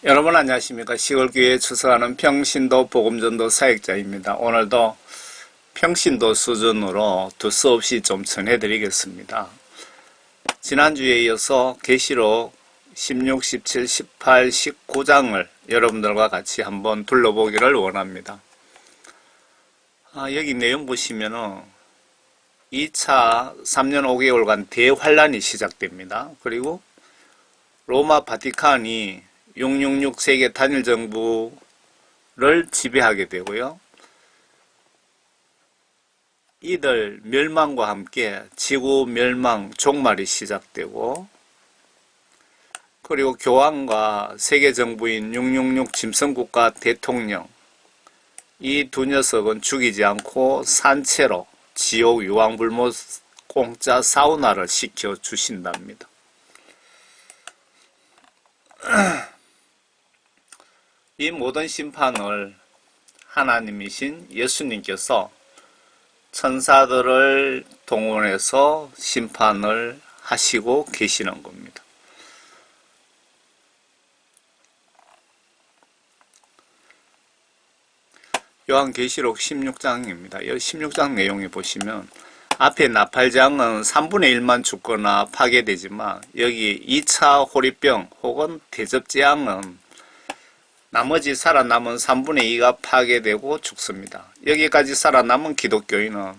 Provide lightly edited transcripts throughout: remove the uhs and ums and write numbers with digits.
여러분 안녕하십니까. 시골교회에 출석하는 평신도 복음전도 사역자입니다. 오늘도 평신도 수준으로 두서없이 좀 전해드리겠습니다. 지난주에 이어서 계시록 16, 17, 18, 19장을 여러분들과 같이 한번 둘러보기를 원합니다. 여기 내용 보시면은 2차 3년 5개월간 대환란이 시작됩니다. 그리고 로마 바티칸이 666 세계 단일 정부를 지배하게 되고요. 이들 멸망과 함께 지구 멸망 종말이 시작되고, 그리고 교황과 세계 정부인 666 짐승국가 대통령, 이 두 녀석은 죽이지 않고 산채로 지옥 유황불못 공짜 사우나를 시켜 주신답니다. 이 모든 심판을 하나님이신 예수님께서 천사들을 동원해서 심판을 하시고 계시는 겁니다. 요한계시록 16장입니다. 이 16장 내용에 보시면 앞에 나팔장은 3분의 1만 죽거나 파괴되지만 여기 2차 호리병 혹은 대접재앙은 나머지 살아남은 3분의 2가 파괴되고 죽습니다. 여기까지 살아남은 기독교인은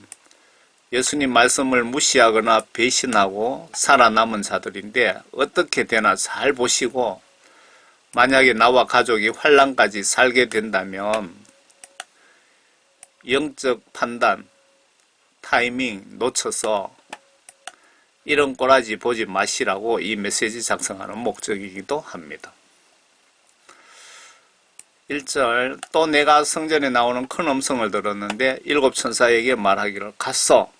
예수님 말씀을 무시하거나 배신하고 살아남은 자들인데, 어떻게 되나 잘 보시고, 만약에 나와 가족이 환난까지 살게 된다면 영적 판단, 타이밍 놓쳐서 이런 꼬라지 보지 마시라고 이 메시지 작성하는 목적이기도 합니다. 1절, 또 내가 성전에 나오는 큰 음성을 들었는데 일곱 천사에게 말하기를, 갔어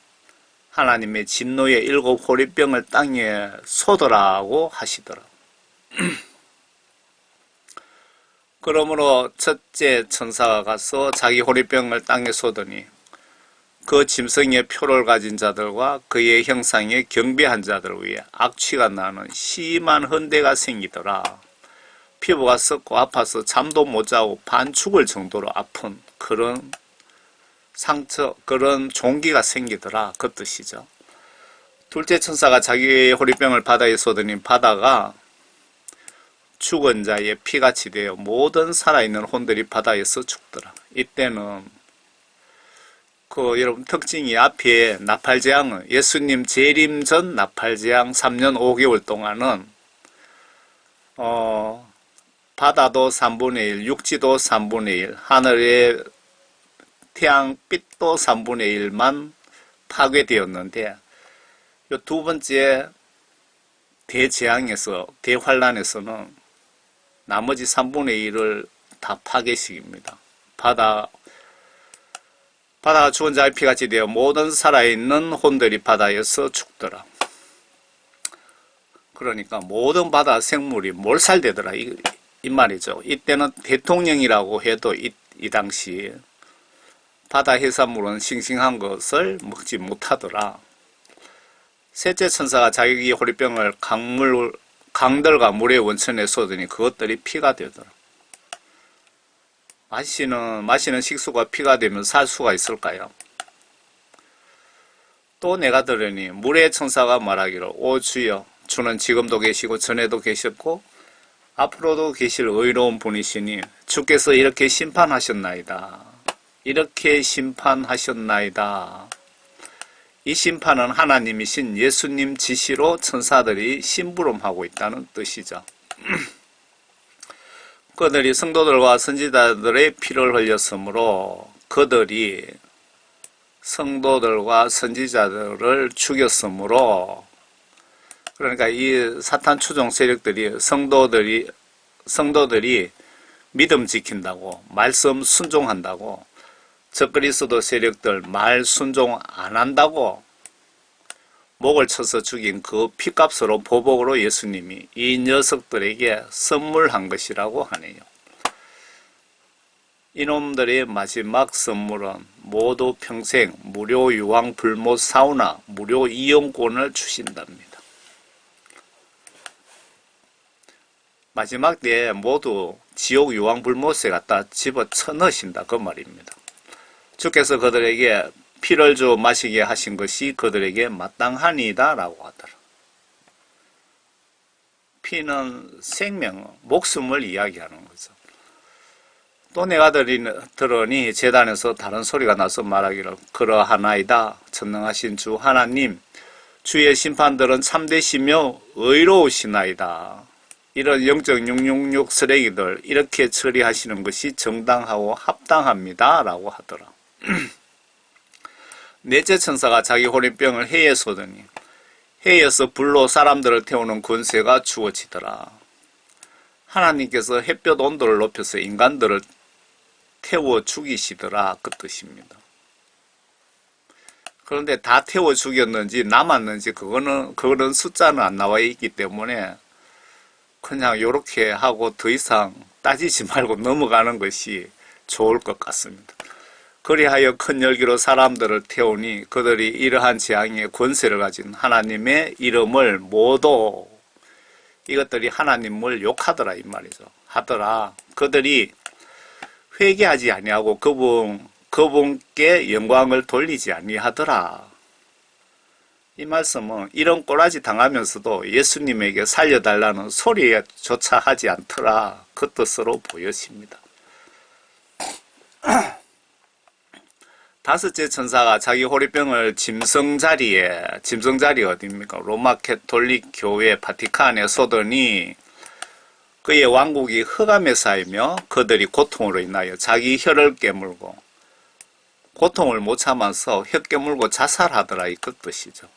하나님의 진노의 일곱 호리병을 땅에 쏟으라고 하시더라. 그러므로 첫째 천사가 가서 자기 호리병을 땅에 쏟으니 그 짐승의 표를 가진 자들과 그의 형상에 경배한 자들 위에 악취가 나는 심한 헌대가 생기더라. 피부가 썩고 아파서 잠도 못 자고 반 죽을 정도로 아픈 그런 상처, 그런 종기가 생기더라, 그 뜻이죠. 둘째 천사가 자기의 호리병을 바다에 쏟으니 바다가 죽은 자의 피같이 되어 모든 살아있는 혼들이 바다에서 죽더라. 이때는 여러분 특징이, 앞에 나팔재앙은 예수님 재림 전 나팔재앙 3년 5개월 동안은 바다도 3분의 1, 육지도 3분의 1, 하늘의 태양빛도 3분의 1만 파괴되었는데, 이 두 번째 대재앙에서, 대환란에서는 나머지 3분의 1을 다 파괴시킵니다. 바다가 죽은 자의 피같이 되어 모든 살아있는 혼들이 바다에서 죽더라. 그러니까 모든 바다 생물이 몰살되더라, 이 말이죠. 이때는 대통령이라고 해도 이 당시 바다 해산물은 싱싱한 것을 먹지 못하더라. 셋째 천사가 자기 호리병을 강들과 물의 원천에 쏟으니 그것들이 피가 되더라. 마시는 식수가 피가 되면 살 수가 있을까요? 또 내가 들으니 물의 천사가 말하기를, 오 주여, 주는 지금도 계시고 전에도 계셨고 앞으로도 계실 의로운 분이시니 주께서 이렇게 심판하셨나이다. 이렇게 심판하셨나이다. 이 심판은 하나님이신 예수님 지시로 천사들이 심부름하고 있다는 뜻이죠. 그들이 성도들과 선지자들의 피를 흘렸으므로, 그들이 성도들과 선지자들을 죽였으므로, 그러니까 이 사탄 추종 세력들이 성도들이 믿음 지킨다고, 말씀 순종한다고, 적그리스도 세력들 말 순종 안 한다고 목을 쳐서 죽인 그 피값으로, 보복으로 예수님이 이 녀석들에게 선물한 것이라고 하네요. 이놈들의 마지막 선물은 모두 평생 무료 유황 불못 사우나, 무료 이용권을 주신답니다. 마지막 때에 모두 지옥 유황불못에 갖다 집어쳐 넣으신다 그 말입니다. 주께서 그들에게 피를 주어 마시게 하신 것이 그들에게 마땅하니이다 라고 하더라. 피는 생명, 목숨을 이야기하는 거죠. 또 내가 들으니 제단에서 다른 소리가 나서 말하기를 그러하나이다. 전능하신 주 하나님, 주의 심판들은 참되시며 의로우시나이다. 이런 영적 666 쓰레기들 이렇게 처리하시는 것이 정당하고 합당합니다. 라고 하더라. 넷째 천사가 자기 호리병을 해에 쏘더니 해에서 불로 사람들을 태우는 권세가 주어지더라. 하나님께서 햇볕 온도를 높여서 인간들을 태워 죽이시더라 그 뜻입니다. 그런데 다 태워 죽였는지 남았는지 그거는 숫자는 안 나와 있기 때문에 그냥 요렇게 하고 더 이상 따지지 말고 넘어가는 것이 좋을 것 같습니다. 그리하여 큰 열기로 사람들을 태우니 그들이 이러한 재앙의 권세를 가진 하나님의 이름을 모두 이것들이 하나님을 욕하더라 이 말이죠. 하더라. 그들이 회개하지 아니하고 그분께 영광을 돌리지 아니하더라. 이 말씀은 이런 꼬라지 당하면서도 예수님에게 살려달라는 소리조차 하지 않더라 그 뜻으로 보여집니다. 다섯째 천사가 자기 호리병을 짐승자리 어디입니까? 로마 캐톨릭 교회 바티칸에 쏘더니 그의 왕국이 흑암에 쌓이며 그들이 고통으로 인하여 자기 혀를 깨물고 고통을 못 참아서 혀 깨물고 자살하더라 이 그 뜻이죠.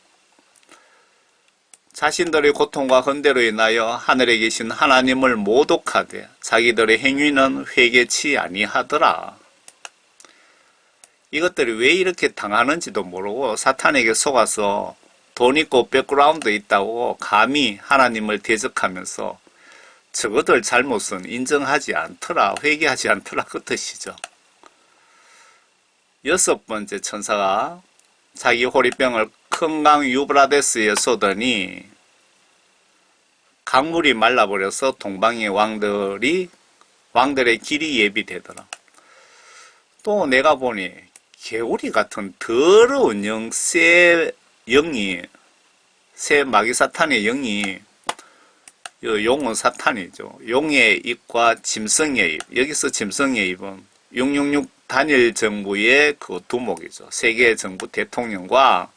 자신들의 고통과 헌대로 인하여 하늘에 계신 하나님을 모독하되 자기들의 행위는 회개치 아니하더라. 이것들이 왜 이렇게 당하는지도 모르고 사탄에게 속아서 돈 있고 백그라운드 있다고 감히 하나님을 대적하면서 저것들 잘못은 인정하지 않더라, 회개하지 않더라 그 뜻이죠. 여섯 번째 천사가 자기 호리병을 큰 강 유브라데스에 쏘더니 강물이 말라버려서 동방의 왕들의 길이 예비되더라. 또 내가 보니 개구리 같은 더러운 새 마귀 사탄의 영이 용은 사탄이죠. 용의 입과 짐승의 입. 여기서 짐승의 입은 666 단일 정부의 그 두목이죠. 세계 정부 대통령과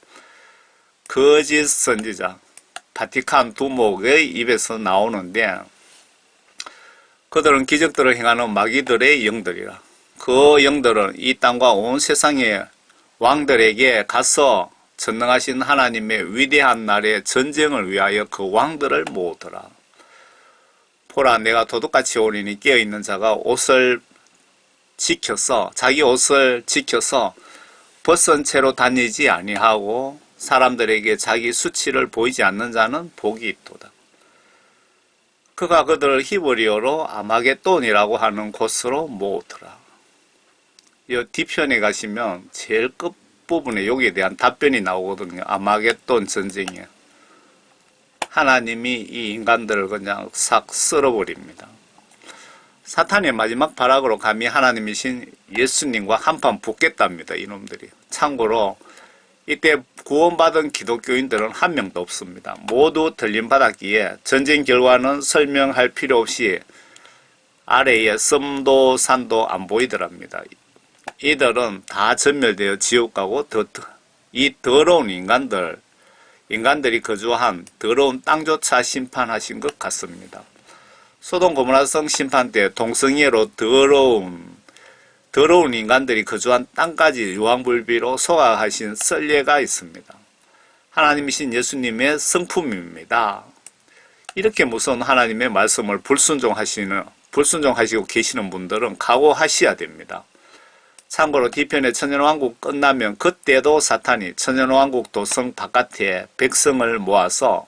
거짓 선지자 바티칸 두목의 입에서 나오는데 그들은 기적들을 행하는 마귀들의 영들이라. 그 영들은 이 땅과 온 세상의 왕들에게 가서 전능하신 하나님의 위대한 날의 전쟁을 위하여 그 왕들을 모으더라. 보라, 내가 도둑같이 오리니 깨어있는 자가 자기 옷을 지켜서 벗은 채로 다니지 아니하고 사람들에게 자기 수치를 보이지 않는 자는 복이 있도다. 그가 그들을 히브리어로 아마겟돈이라고 하는 곳으로 모으더라. 이 뒤편에 가시면 제일 끝부분에 여기에 대한 답변이 나오거든요. 아마겟돈 전쟁이에요. 하나님이 이 인간들을 그냥 싹 쓸어버립니다. 사탄의 마지막 발악으로 감히 하나님이신 예수님과 한판 붙겠답니다. 이놈들이. 참고로 이때 구원받은 기독교인들은 한 명도 없습니다. 모두 들림받았기에 전쟁 결과는 설명할 필요 없이 아래에 섬도 산도 안 보이더랍니다. 이들은 다 전멸되어 지옥 가고 이 더러운 인간들이 거주한 더러운 땅조차 심판하신 것 같습니다. 소돔 고모라성 심판 때 동성애로 더러운 인간들이 거주한 땅까지 유황불비로 소각하신 썰례가 있습니다. 하나님이신 예수님의 성품입니다. 이렇게 무서운 하나님의 말씀을 불순종하시고 계시는 분들은 각오하셔야 됩니다. 참고로 뒤편에 천년왕국 끝나면 그때도 사탄이 천년왕국 도성 바깥에 백성을 모아서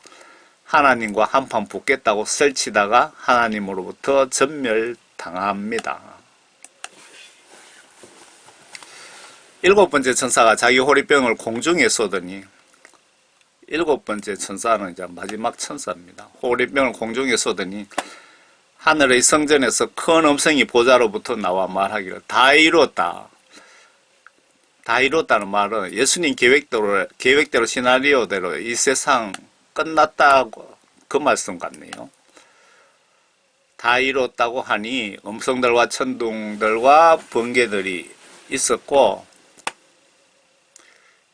하나님과 한판 붙겠다고 설치다가 하나님으로부터 전멸당합니다. 일곱 번째 천사가 자기 호리병을 공중에 쏘더니 일곱 번째 천사는 이제 마지막 천사입니다. 호리병을 공중에 쏘더니 하늘의 성전에서 큰 음성이 보좌로부터 나와 말하기를 다 이루었다. 다 이루었다는 말은 예수님 계획대로 시나리오대로 이 세상 끝났다고 그 말씀 같네요. 다 이루었다고 하니 음성들과 천둥들과 번개들이 있었고,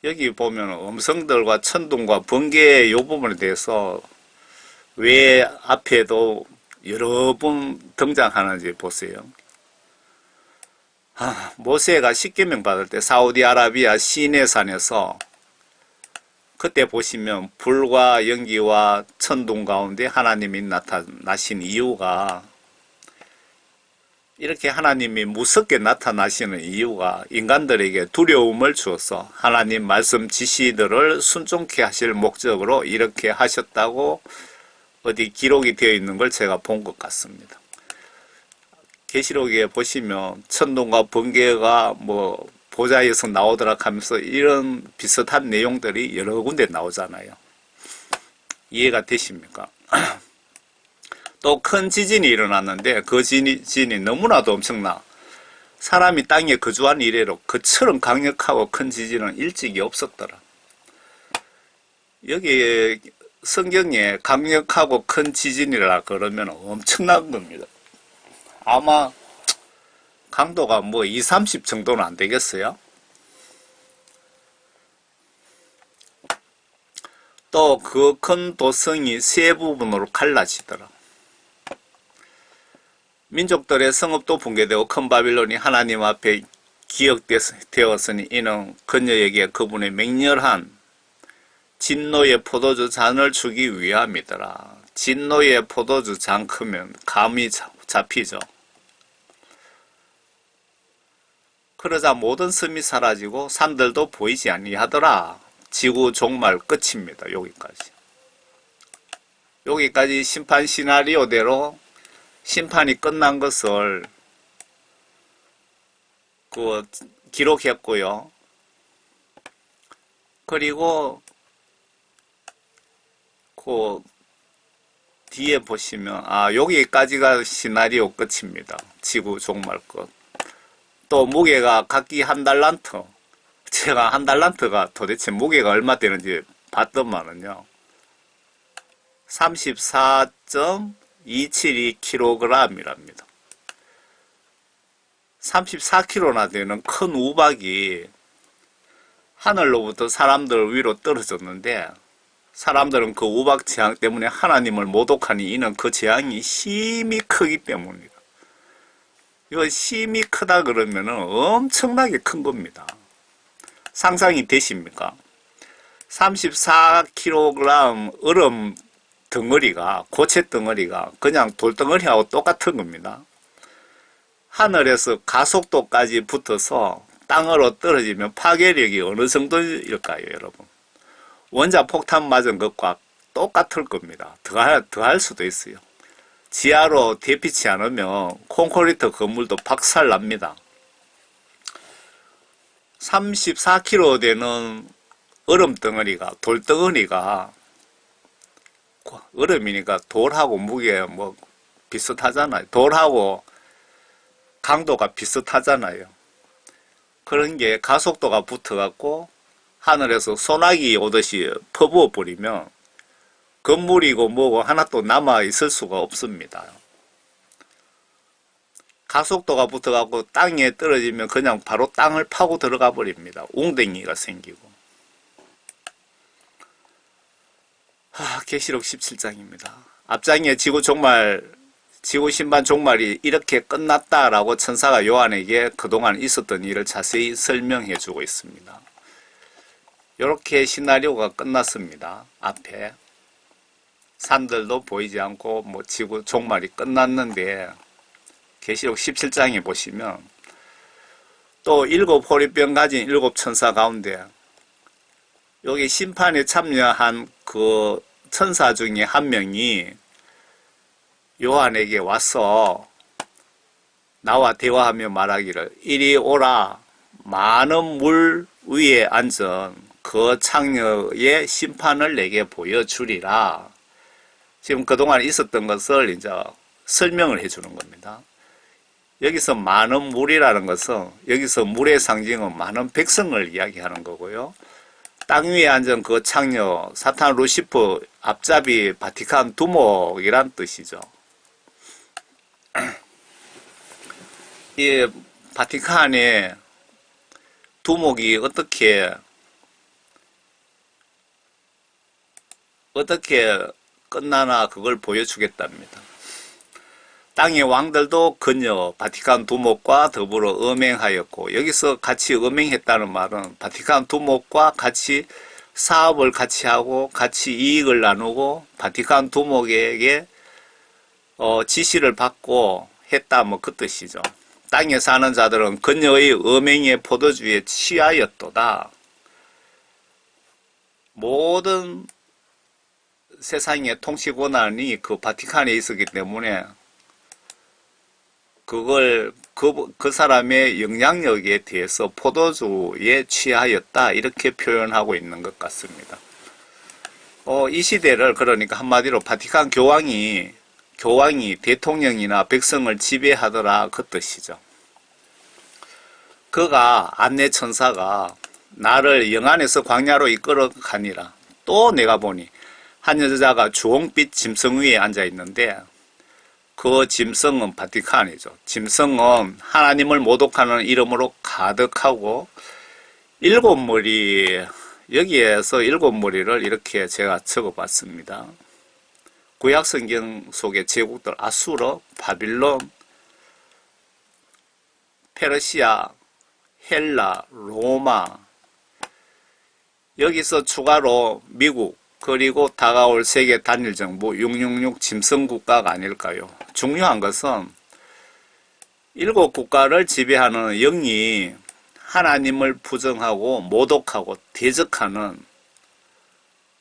여기 보면 음성들과 천둥과 번개의 이 부분에 대해서 왜 앞에도 여러 번 등장하는지 보세요. 모세가 십계명 받을 때 사우디아라비아 시내산에서 그때 보시면 불과 연기와 천둥 가운데 하나님이 나타나신 이유가, 이렇게 하나님이 무섭게 나타나시는 이유가 인간들에게 두려움을 주어서 하나님 말씀 지시들을 순종케 하실 목적으로 이렇게 하셨다고 어디 기록이 되어 있는 걸 제가 본 것 같습니다. 계시록에 보시면 천둥과 번개가 뭐 보좌에서 나오더라 하면서 이런 비슷한 내용들이 여러 군데 나오잖아요. 이해가 되십니까? 또 큰 지진이 일어났는데 그 지진이 너무나도 엄청나. 사람이 땅에 거주한 이래로 그처럼 강력하고 큰 지진은 일찍이 없었더라. 여기 성경에 강력하고 큰 지진이라 그러면 엄청난 겁니다. 아마 강도가 뭐 2, 30 정도는 안 되겠어요? 또 그 큰 도성이 세 부분으로 갈라지더라. 민족들의 성읍도 붕괴되고 큰 바빌론이 하나님 앞에 기억되었으니 이는 그녀에게 그분의 맹렬한 진노의 포도주 잔을 주기 위함이더라. 진노의 포도주 잔 크면 감이 잡히죠. 그러자 모든 섬이 사라지고 산들도 보이지 아니하더라. 지구 종말 끝입니다. 여기까지 심판 시나리오대로 심판이 끝난 것을 기록했고요. 그리고 뒤에 보시면 여기까지가 시나리오 끝입니다. 지구 종말 끝. 또 무게가 각기 한 달란트. 제가 한 달란트가 도대체 무게가 얼마 되는지 봤더만은요. 34.272kg이랍니다. 34kg나 되는 큰 우박이 하늘로부터 사람들 위로 떨어졌는데, 사람들은 그 우박 재앙 때문에 하나님을 모독하니 이는 그 재앙이 심히 크기 때문입니다. 이거 심히 크다 그러면 엄청나게 큰 겁니다. 상상이 되십니까? 34kg 얼음 덩어리가, 고체 덩어리가 그냥 돌덩어리하고 똑같은 겁니다. 하늘에서 가속도까지 붙어서 땅으로 떨어지면 파괴력이 어느 정도일까요, 여러분? 원자 폭탄 맞은 것과 똑같을 겁니다. 더할 수도 있어요. 지하로 데피지 않으면 콘크리트 건물도 박살납니다. 34kg 되는 얼음 덩어리가, 돌덩어리가, 얼음이니까 돌하고 무게 뭐 비슷하잖아요. 돌하고 강도가 비슷하잖아요. 그런 게 가속도가 붙어갖고 하늘에서 소나기 오듯이 퍼부어 버리면 건물이고 뭐고 하나도 남아 있을 수가 없습니다. 가속도가 붙어갖고 땅에 떨어지면 그냥 바로 땅을 파고 들어가 버립니다. 웅덩이가 생기고. 계시록 17장입니다. 앞장에 지구 심판 종말이 이렇게 끝났다라고 천사가 요한에게 그동안 있었던 일을 자세히 설명해 주고 있습니다. 이렇게 시나리오가 끝났습니다. 앞에 산들도 보이지 않고 뭐 지구 종말이 끝났는데, 계시록 17장에 보시면 또 7 호리병 가진 7 천사 가운데 여기 심판에 참여한 그 천사 중에 한 명이 요한에게 와서 나와 대화하며 말하기를 이리 오라, 많은 물 위에 앉은 그 창녀의 심판을 내게 보여주리라. 지금 그동안 있었던 것을 이제 설명을 해주는 겁니다. 여기서 많은 물이라는 것은 여기서 물의 상징은 많은 백성을 이야기하는 거고요. 땅 위에 앉은 그 창녀 사탄 루시퍼 앞잡이 바티칸 두목이란 뜻이죠. 이 바티칸의 두목이 어떻게 끝나나 그걸 보여주겠답니다. 땅의 왕들도 그녀 바티칸 두목과 더불어 음행하였고, 여기서 같이 음행했다는 말은 바티칸 두목과 같이 사업을 같이 하고 같이 이익을 나누고 바티칸 두목에게 지시를 받고 했다, 뭐 그 뜻이죠. 땅에 사는 자들은 그녀의 음행의 포도주에 취하였도다. 모든 세상의 통치 권한이 그 바티칸에 있었기 때문에 그 사람의 영향력에 대해서 포도주에 취하였다, 이렇게 표현하고 있는 것 같습니다. 이 시대를 그러니까 한마디로 바티칸 교황이 대통령이나 백성을 지배하더라, 그 뜻이죠. 그가 안내 천사가 나를 영안에서 광야로 이끌어 가니라. 또 내가 보니 한 여자가 주홍빛 짐승 위에 앉아 있는데, 그 짐승은 바티칸이죠. 짐승은 하나님을 모독하는 이름으로 가득하고 일곱 머리, 여기에서 일곱 머리를 이렇게 제가 적어봤습니다. 구약성경 속의 제국들 아수르, 바빌론, 페르시아, 헬라, 로마, 여기서 추가로 미국, 그리고 다가올 세계 단일정부 666 짐승국가가 아닐까요? 중요한 것은 일곱 국가를 지배하는 영이 하나님을 부정하고 모독하고 대적하는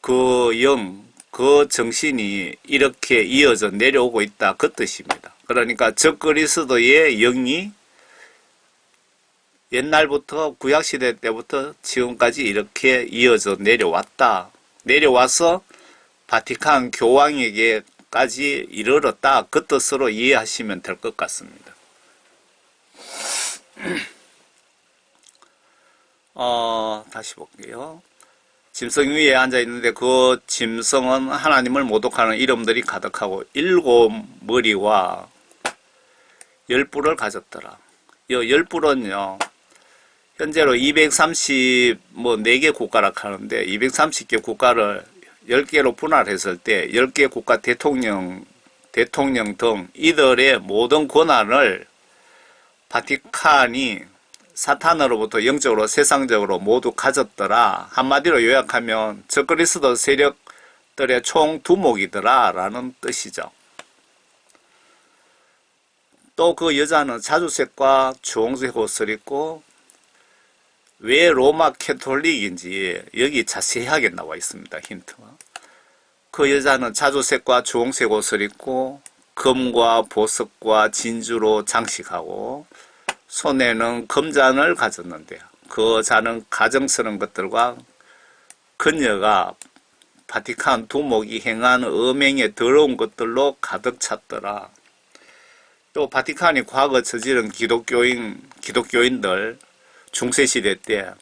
그 영, 그 정신이 이렇게 이어져 내려오고 있다, 그 뜻입니다. 그러니까 적그리스도의 영이 옛날부터 구약시대 때부터 지금까지 이렇게 이어져 내려와서 바티칸 교황에게까지 이르렀다, 그 뜻으로 이해하시면 될 것 같습니다. 다시 볼게요. 짐승 위에 앉아 있는데 그 짐승은 하나님을 모독하는 이름들이 가득하고 일곱 머리와 열뿔을 가졌더라. 이 열뿔은요, 현재로 4개 국가라 하는데 230개 국가를 10개로 분할했을 때 10개 국가 대통령 등 이들의 모든 권한을 바티칸이 사탄으로부터 영적으로 세상적으로 모두 가졌더라. 한마디로 요약하면 적그리스도 세력들의 총 두목이더라 라는 뜻이죠. 또 그 여자는 자주색과 주홍색 옷을 입고, 왜 로마 캐톨릭인지 여기 자세하게 나와 있습니다. 힌트가. 그 여자는 자주색과 주홍색 옷을 입고 금과 보석과 진주로 장식하고 손에는 금잔을 가졌는데, 그 잔은 가정스러운 것들과 그녀가 바티칸 두목이 행한 음행의 더러운 것들로 가득 찼더라. 또 바티칸이 과거 저지른 기독교인들 중세시대 때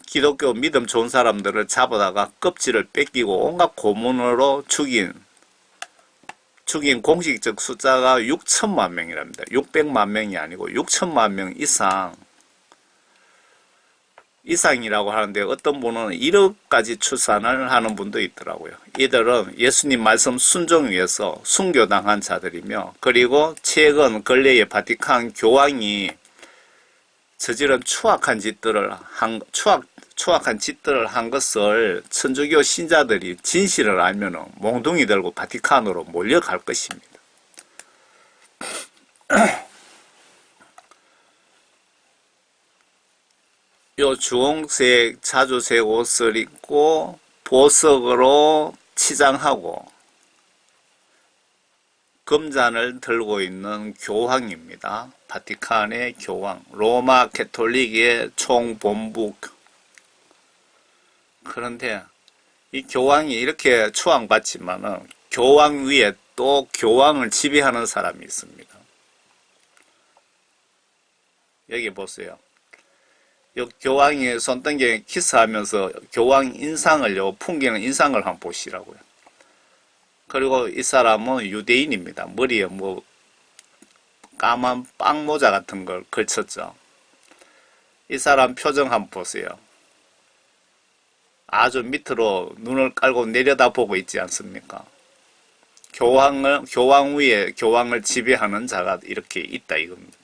기독교 믿음 좋은 사람들을 잡아다가 껍질을 뺏기고 온갖 고문으로 죽인 공식적 숫자가 6천만 명이랍니다. 600만 명이 아니고 6천만 명 이상이라고 하는데, 어떤 분은 1억까지 추산을 하는 분도 있더라고요. 이들은 예수님 말씀 순종 위해서 순교당한 자들이며, 그리고 최근 근래의 바티칸 교황이 저지른 추악한 짓들을 한 것을 천주교 신자들이 진실을 알면 몽둥이 들고 바티칸으로 몰려갈 것입니다. 요 주홍색 자주색 옷을 입고 보석으로 치장하고 금잔을 들고 있는 교황입니다. 바티칸의 교황, 로마 캐톨릭의 총본부. 그런데 이 교황이 이렇게 추앙받지만은 교황 위에 또 교황을 지배하는 사람이 있습니다. 여기 보세요. 요 교황이 손등에 키스하면서 교황 인상을 풍기는 인상을 한번 보시라고요. 그리고 이 사람은 유대인입니다. 머리에 뭐 까만 빵모자 같은 걸 걸쳤죠. 이 사람 표정 한번 보세요. 아주 밑으로 눈을 깔고 내려다보고 있지 않습니까? 교황 위에 교황을 지배하는 자가 이렇게 있다 이겁니다.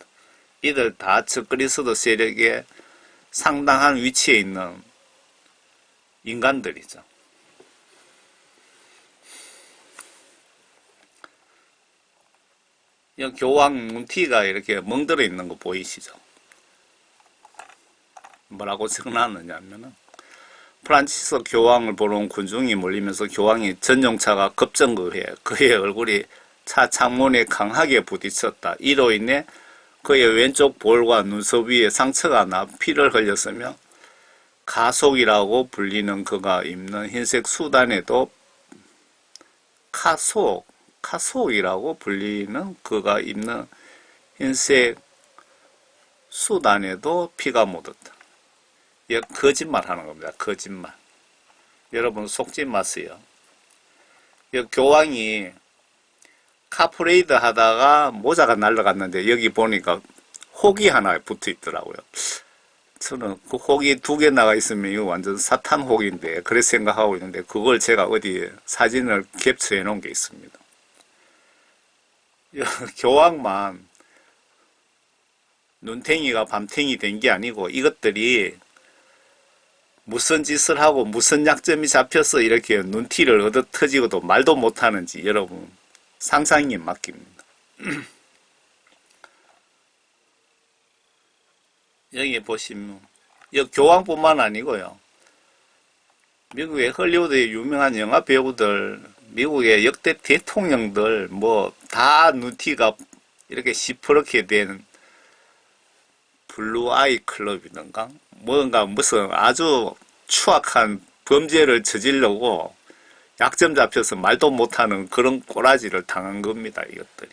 이들 다 적그리스도 세력의 상당한 위치에 있는 인간들이죠. 이 교황 눈티가 이렇게 멍들어 있는 거 보이시죠? 뭐라고 적어놨느냐면은 프란치스 교황을 보러 온 군중이 몰리면서 교황이 전용차가 급정거해 그의 얼굴이 차 창문에 강하게 부딪혔다. 이로 인해 그의 왼쪽 볼과 눈썹 위에 상처가 나 피를 흘렸으며 가속이라고 불리는 그가 입는 흰색 수단에도 카속이라고 불리는 그가 입는 흰색 수단에도 피가 묻었다. 이거 거짓말 하는 겁니다. 거짓말. 여러분 속지 마세요. 이 교황이 카프레이드 하다가 모자가 날아갔는데 여기 보니까 혹이 하나 붙어 있더라고요. 저는 그 혹이 2개 나가 있으면 이거 완전 사탄 혹인데 그래 생각하고 있는데 그걸 제가 어디 사진을 캡처해 놓은 게 있습니다. 교황만 눈탱이가 밤탱이 된 게 아니고 이것들이 무슨 짓을 하고 무슨 약점이 잡혀서 이렇게 눈티를 얻어 터지고도 말도 못하는지 여러분 상상에 맡깁니다. 여기 보시면 이 교황뿐만 아니고요. 미국의 헐리우드의 유명한 영화 배우들, 미국의 역대 대통령들 뭐 다 눈티가 이렇게 시퍼렇게 된 블루 아이 클럽이던가 뭔가 무슨 아주 추악한 범죄를 저지르고 약점 잡혀서 말도 못하는 그런 꼬라지를 당한 겁니다. 이것들이.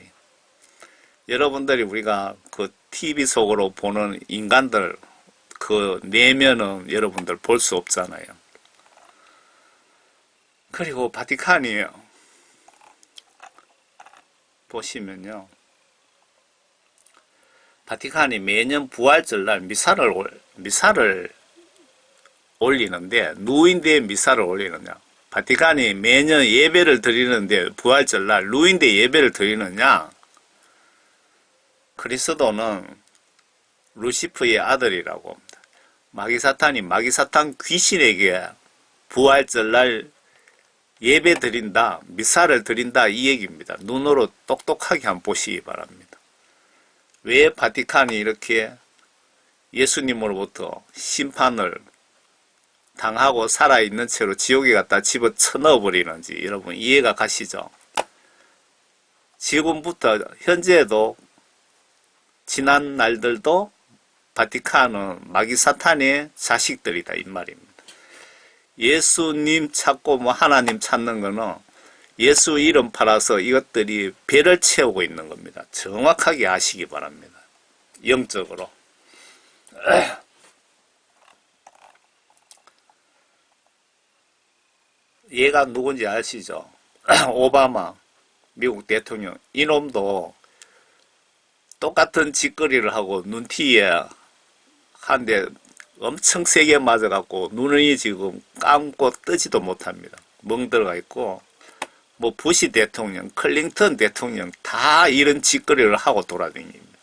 여러분들이 우리가 그 TV 속으로 보는 인간들 그 내면은 여러분들 볼 수 없잖아요. 그리고 바티칸이에요. 보시면요. 바티칸이 매년 부활절날 미사를 올리는데 누구인데 미사를 올리느냐? 바티칸이 매년 예배를 드리는데 부활절날 누구인데 예배를 드리느냐? 그리스도는 루시프의 아들이라고 합니다. 마귀사탄이 마귀사탄 귀신에게 부활절날 예배 드린다, 미사를 드린다 이 얘기입니다. 눈으로 똑똑하게 한번 보시기 바랍니다. 왜 바티칸이 이렇게 예수님으로부터 심판을 당하고 살아있는 채로 지옥에 갖다 집어쳐 넣어버리는지 여러분 이해가 가시죠? 지금부터 현재도 지난 날들도 바티칸은 마귀 사탄의 자식들이다 이 말입니다. 예수님 찾고 뭐 하나님 찾는 거는 예수 이름 팔아서 이것들이 배를 채우고 있는 겁니다. 정확하게 아시기 바랍니다. 영적으로. 얘가 누군지 아시죠? 오바마 미국 대통령 이놈도 똑같은 짓거리를 하고 눈티에 한 대 엄청 세게 맞아갖고 눈이 지금 감고 뜨지도 못합니다. 멍들어가 있고 뭐 부시 대통령, 클린턴 대통령 다 이런 짓거리를 하고 돌아다닙니다.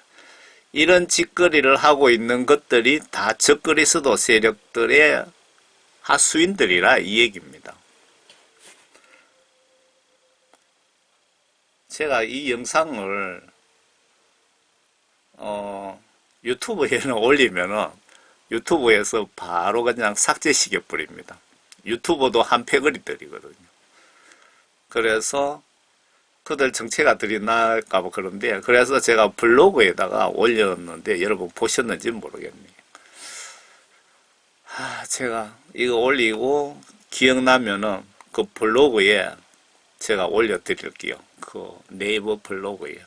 이런 짓거리를 하고 있는 것들이 다 적그리스도 세력들의 하수인들이라 이 얘기입니다. 제가 이 영상을 유튜브에는 올리면은 유튜브에서 바로 그냥 삭제시켜 버립니다. 유튜버도 한 패거리들이거든요. 그래서 그들 정체가 드러날까봐 그런데 그래서 제가 블로그에다가 올렸는데 여러분 보셨는지 모르겠네요. 제가 이거 올리고 기억나면은 그 블로그에 제가 올려드릴게요. 그 네이버 블로그에.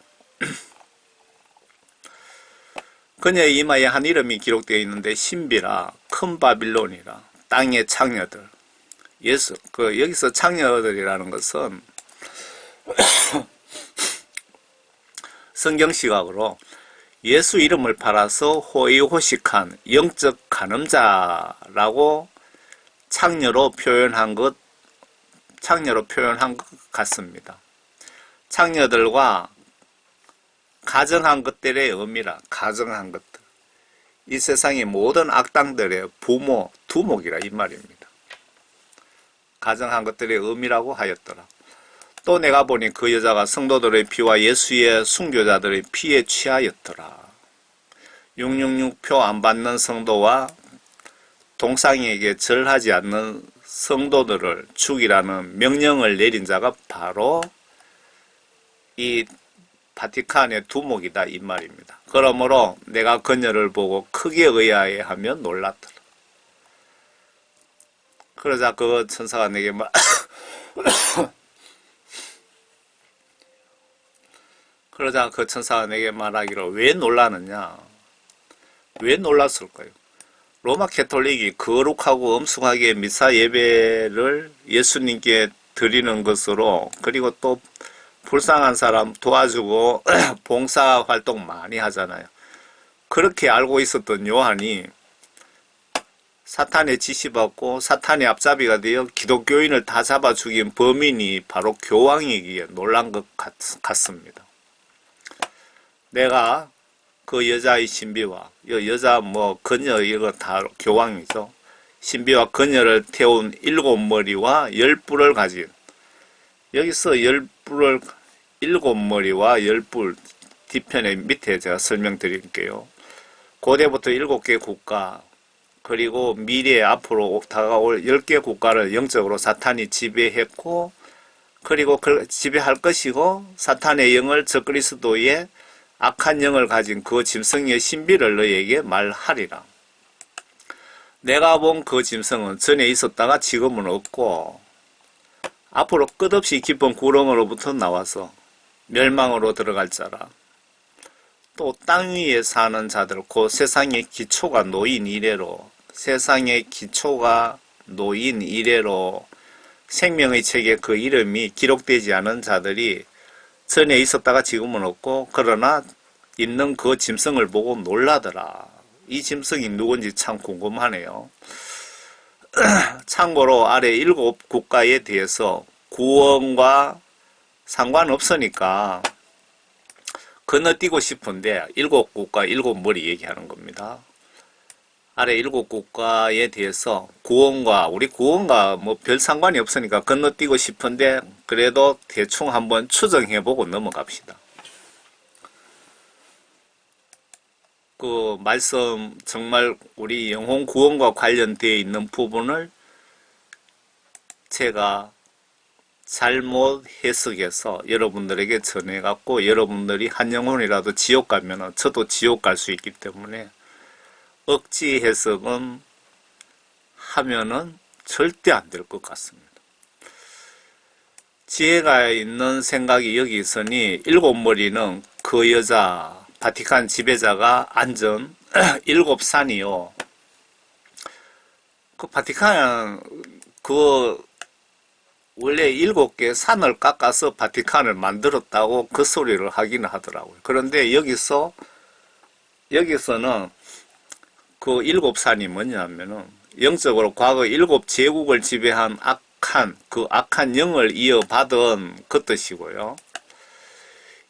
그녀의 이마에 한 이름이 기록되어 있는데 신비라 큰 바빌론이라 땅의 창녀들. 여기서 창녀들이라는 것은 성경 시각으로 예수 이름을 팔아서 호의호식한 영적 간음자라고 창녀로 표현한 것 같습니다. 창녀들과 가정한 것들의 의미라, 가정한 것들. 이 세상의 모든 악당들의 부모, 두목이라 이 말입니다. 가정한 것들의 의미라고 하였더라. 또 내가 보니 그 여자가 성도들의 피와 예수의 순교자들의 피에 취하였더라. 666표 안 받는 성도와 동상에게 절하지 않는 성도들을 죽이라는 명령을 내린 자가 바로 이 바티칸의 두목이다 이 말입니다. 그러므로 내가 그녀를 보고 크게 의아해하며 놀랐더라. 그러자 그 천사가 내게 말하기를 왜 놀라느냐? 왜 놀랐을까요? 로마 캐톨릭이 거룩하고 엄숙하게 미사 예배를 예수님께 드리는 것으로, 그리고 또 불쌍한 사람 도와주고 봉사 활동 많이 하잖아요. 그렇게 알고 있었던 요한이 사탄의 지시받고 사탄의 앞잡이가 되어 기독교인을 다 잡아 죽인 범인이 바로 교황이기에 놀란 것 같습니다. 내가 그 여자의 신비와 여자 그녀 이거 다 교황이죠. 신비와 그녀를 태운 7머리와 10뿔을 가진, 여기서 10뿔을 7머리와 10뿔 뒤편에 밑에 제가 설명드릴게요. 고대부터 7개 국가, 그리고 미래에 앞으로 다가올 10개 국가를 영적으로 사탄이 지배했고, 그리고 지배할 것이고, 사탄의 영을 적그리스도의 악한 영을 가진 그 짐승의 신비를 너에게 말하리라. 내가 본 그 짐승은 전에 있었다가 지금은 없고 앞으로 끝없이 깊은 구렁으로부터 나와서 멸망으로 들어갈 자라. 또 땅 위에 사는 자들, 곧 세상의 기초가 놓인 이래로 생명의 책에 그 이름이 기록되지 않은 자들이 전에 있었다가 지금은 없고, 그러나 있는 그 짐승을 보고 놀라더라. 이 짐승이 누군지 참 궁금하네요. 참고로 아래 7국가에 대해서 구원과 상관없으니까 건너뛰고 싶은데 7국가 7머리 얘기하는 겁니다. 아래 7국가에 대해서 우리 구원과 별 상관이 없으니까 건너뛰고 싶은데 그래도 대충 한번 추정해보고 넘어갑시다. 그 말씀 정말 우리 영혼 구원과 관련되어 있는 부분을 제가 잘못 해석해서 여러분들에게 전해갖고 여러분들이 한 영혼이라도 지옥 가면은 저도 지옥 갈 수 있기 때문에 억지 해석은 하면은 절대 안 될 것 같습니다. 지혜가 있는 생각이 여기 있으니 7머리는 그 여자 바티칸 지배자가 앉은 7산이요. 그 바티칸 원래 7개 산을 깎아서 바티칸을 만들었다고 그 소리를 하기는 하더라고요. 그런데 여기서는 그 7산이 뭐냐면은 영적으로 과거 7제국을 지배한 악한 영을 이어받은 그 뜻이고요.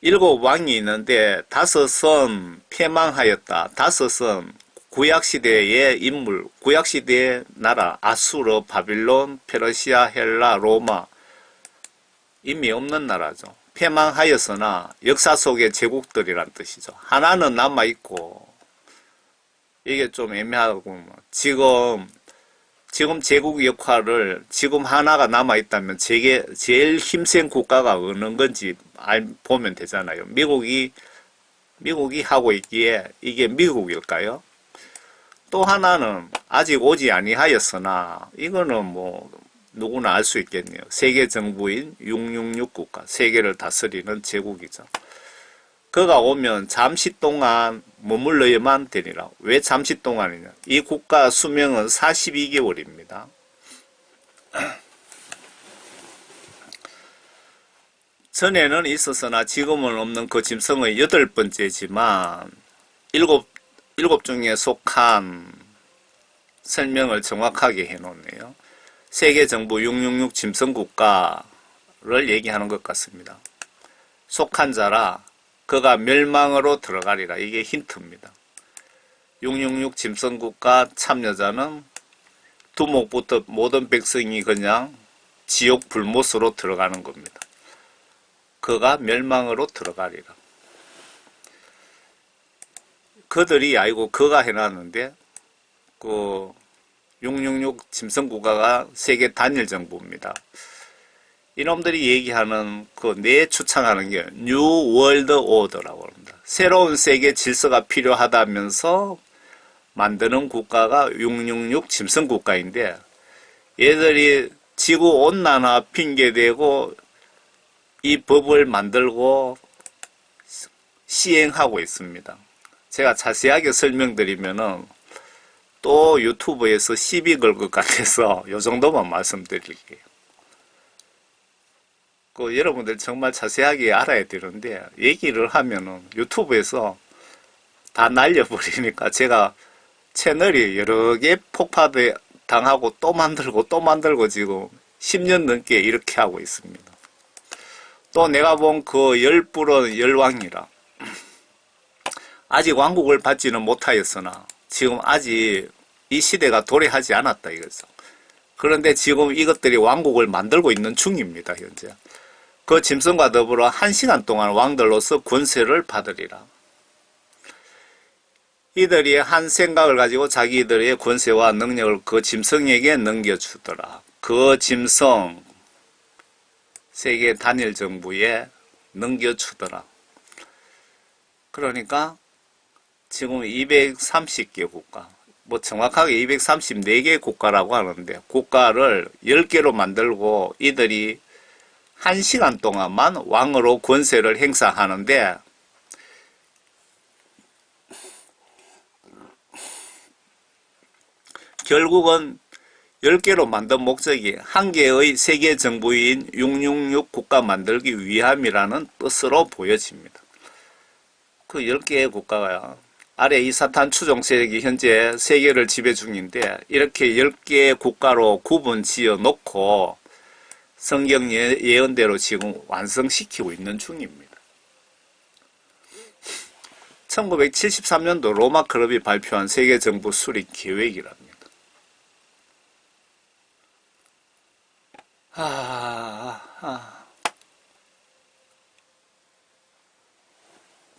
7왕이 있는데 5은 패망하였다. 5은 구약시대의 인물, 구약시대의 나라, 아수르, 바빌론, 페르시아, 헬라, 로마, 의미 없는 나라죠. 패망하였으나 역사 속의 제국들이란 뜻이죠. 하나는 남아있고, 이게 좀 애매하고, 지금 제국 역할을 지금 하나가 남아있다면 제일 힘센 국가가 어느 건지 보면 되잖아요. 미국이 하고 있기에 이게 미국일까요? 또 하나는 아직 오지 아니하였으나 이거는 누구나 알 수 있겠네요. 세계 정부인 666 국가, 세계를 다스리는 제국이죠. 그가 오면 잠시 동안 머물러야만 되니라. 왜 잠시 동안이냐? 이 국가 수명은 42개월입니다. 전에는 있었으나 지금은 없는 그 짐승의 8번째지만 일곱 중에 속한 설명을 정확하게 해놓네요. 세계정부 666 짐승국가를 얘기하는 것 같습니다. 속한 자라 그가 멸망으로 들어가리라. 이게 힌트입니다. 666 짐승국가 참여자는 두목부터 모든 백성이 그냥 지옥 불못으로 들어가는 겁니다. 그가 멸망으로 들어가리라. 그들이 아니고 그가 해놨는데 그 666 짐승국가가 세계 단일 정부입니다. 이놈들이 얘기하는 내 추창하는 게 뉴 월드 오더라고 합니다. 새로운 세계 질서가 필요하다면서 만드는 국가가 666 짐승국가인데 얘들이 지구 온난화 핑계대고 이 법을 만들고 시행하고 있습니다. 제가 자세하게 설명드리면은 또 유튜브에서 시비 걸 것 같아서 이 정도만 말씀드릴게요. 여러분들 정말 자세하게 알아야 되는데 얘기를 하면은 유튜브에서 다 날려버리니까 제가 채널이 여러 개 폭파도 당하고 또 만들고 지금 10년 넘게 이렇게 하고 있습니다. 또 내가 본 그 열불은 열왕이라 아직 왕국을 받지는 못하였으나 지금 아직 이 시대가 도래하지 않았다 이거죠. 그런데 지금 이것들이 왕국을 만들고 있는 중입니다. 현재 그 짐승과 더불어 1시간 동안 왕들로서 권세를 받으리라. 이들이 한 생각을 가지고 자기들의 권세와 능력을 그 짐승에게 넘겨주더라. 그 짐승 세계 단일 정부에 넘겨주더라. 그러니까 지금 230개 국가, 정확하게 234개 국가라고 하는데 국가를 10개로 만들고 이들이 1시간 동안만 왕으로 권세를 행사하는데 결국은 10개로 만든 목적이 한 개의 세계 정부인 666 국가 만들기 위함이라는 뜻으로 보여집니다. 그 10개의 국가가 아래 이 사탄 추종 세력이 현재 세계를 지배 중인데 이렇게 10개의 국가로 구분 지어 놓고 성경 예언대로 지금 완성시키고 있는 중입니다. 1973년도 로마 클럽이 발표한 세계 정부 수립 계획이랍니다.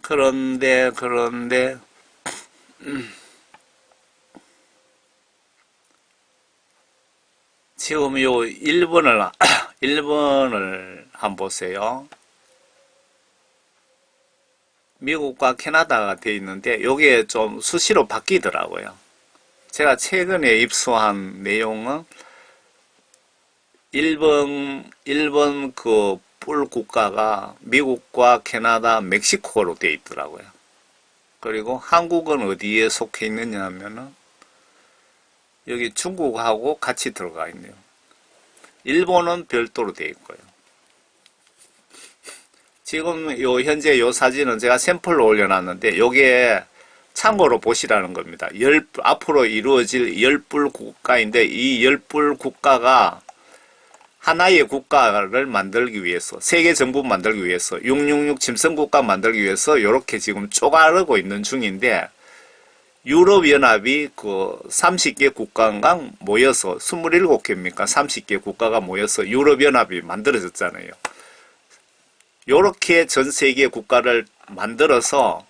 그런데 지금 요 1번을 한번 보세요. 미국과 캐나다가 되어 있는데 요게 좀 수시로 바뀌더라고요. 제가 최근에 입수한 내용은 1번 그 뿔 국가가 미국과 캐나다, 멕시코로 되어 있더라고요. 그리고 한국은 어디에 속해 있느냐 하면은 여기 중국하고 같이 들어가 있네요. 일본은 별도로 되어 있고요. 지금 현재 요 사진은 제가 샘플로 올려놨는데 요게 참고로 보시라는 겁니다. 앞으로 이루어질 열불 국가인데 이 열불 국가가 하나의 국가를 만들기 위해서 세계 정부 만들기 위해서 666 짐승국가 만들기 위해서 이렇게 지금 쪼가르고 있는 중인데 유럽연합이 그 30개 국가가 모여서 27개입니까? 30개 국가가 모여서 유럽연합이 만들어졌잖아요. 요렇게 전 세계 국가를 만들어서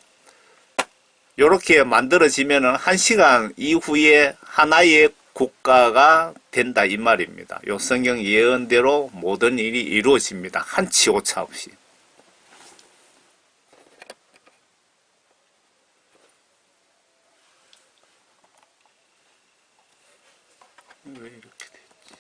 요렇게 만들어지면은 1시간 이후에 하나의 국가가 된다 이 말입니다. 요 성경 예언대로 모든 일이 이루어집니다. 한치 오차 없이. 왜 이렇게 됐지?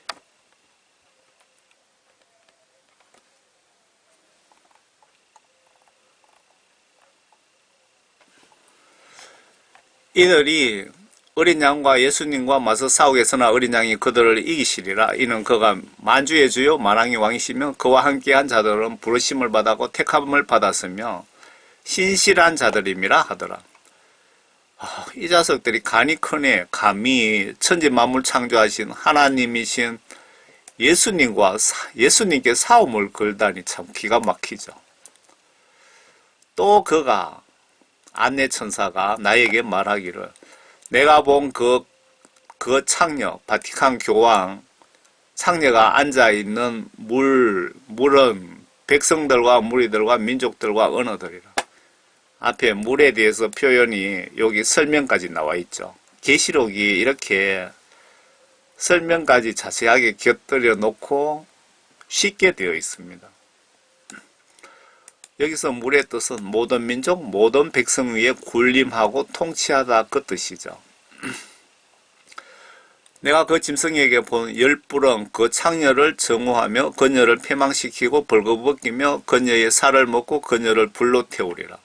이들이 어린 양과 예수님과 맞서 싸우겠으나 어린 양이 그들을 이기시리라. 이는 그가 만주의 주요 만왕의 왕이시며 그와 함께한 자들은 부르심을 받았고 택함을 받았으며 신실한 자들임이라 하더라. 이 자석들이 간이 크네. 감히 천지 만물 창조하신 하나님이신 예수님께 싸움을 걸다니 참 기가 막히죠. 또 그가 안내 천사가 나에게 말하기를 내가 본 그 창녀 바티칸 교황 창녀가 앉아있는 물은 백성들과 무리들과 민족들과 언어들이라. 앞에 물에 대해서 표현이 여기 설명까지 나와 있죠. 계시록이 이렇게 설명까지 자세하게 곁들여 놓고 쉽게 되어 있습니다. 여기서 물의 뜻은 모든 민족, 모든 백성 위에 군림하고 통치하다 그 뜻이죠. 내가 그 짐승에게 본 10뿔은 그 창녀를 정오하며 그녀를 패망시키고 벌거벗기며 그녀의 살을 먹고 그녀를 불로 태우리라.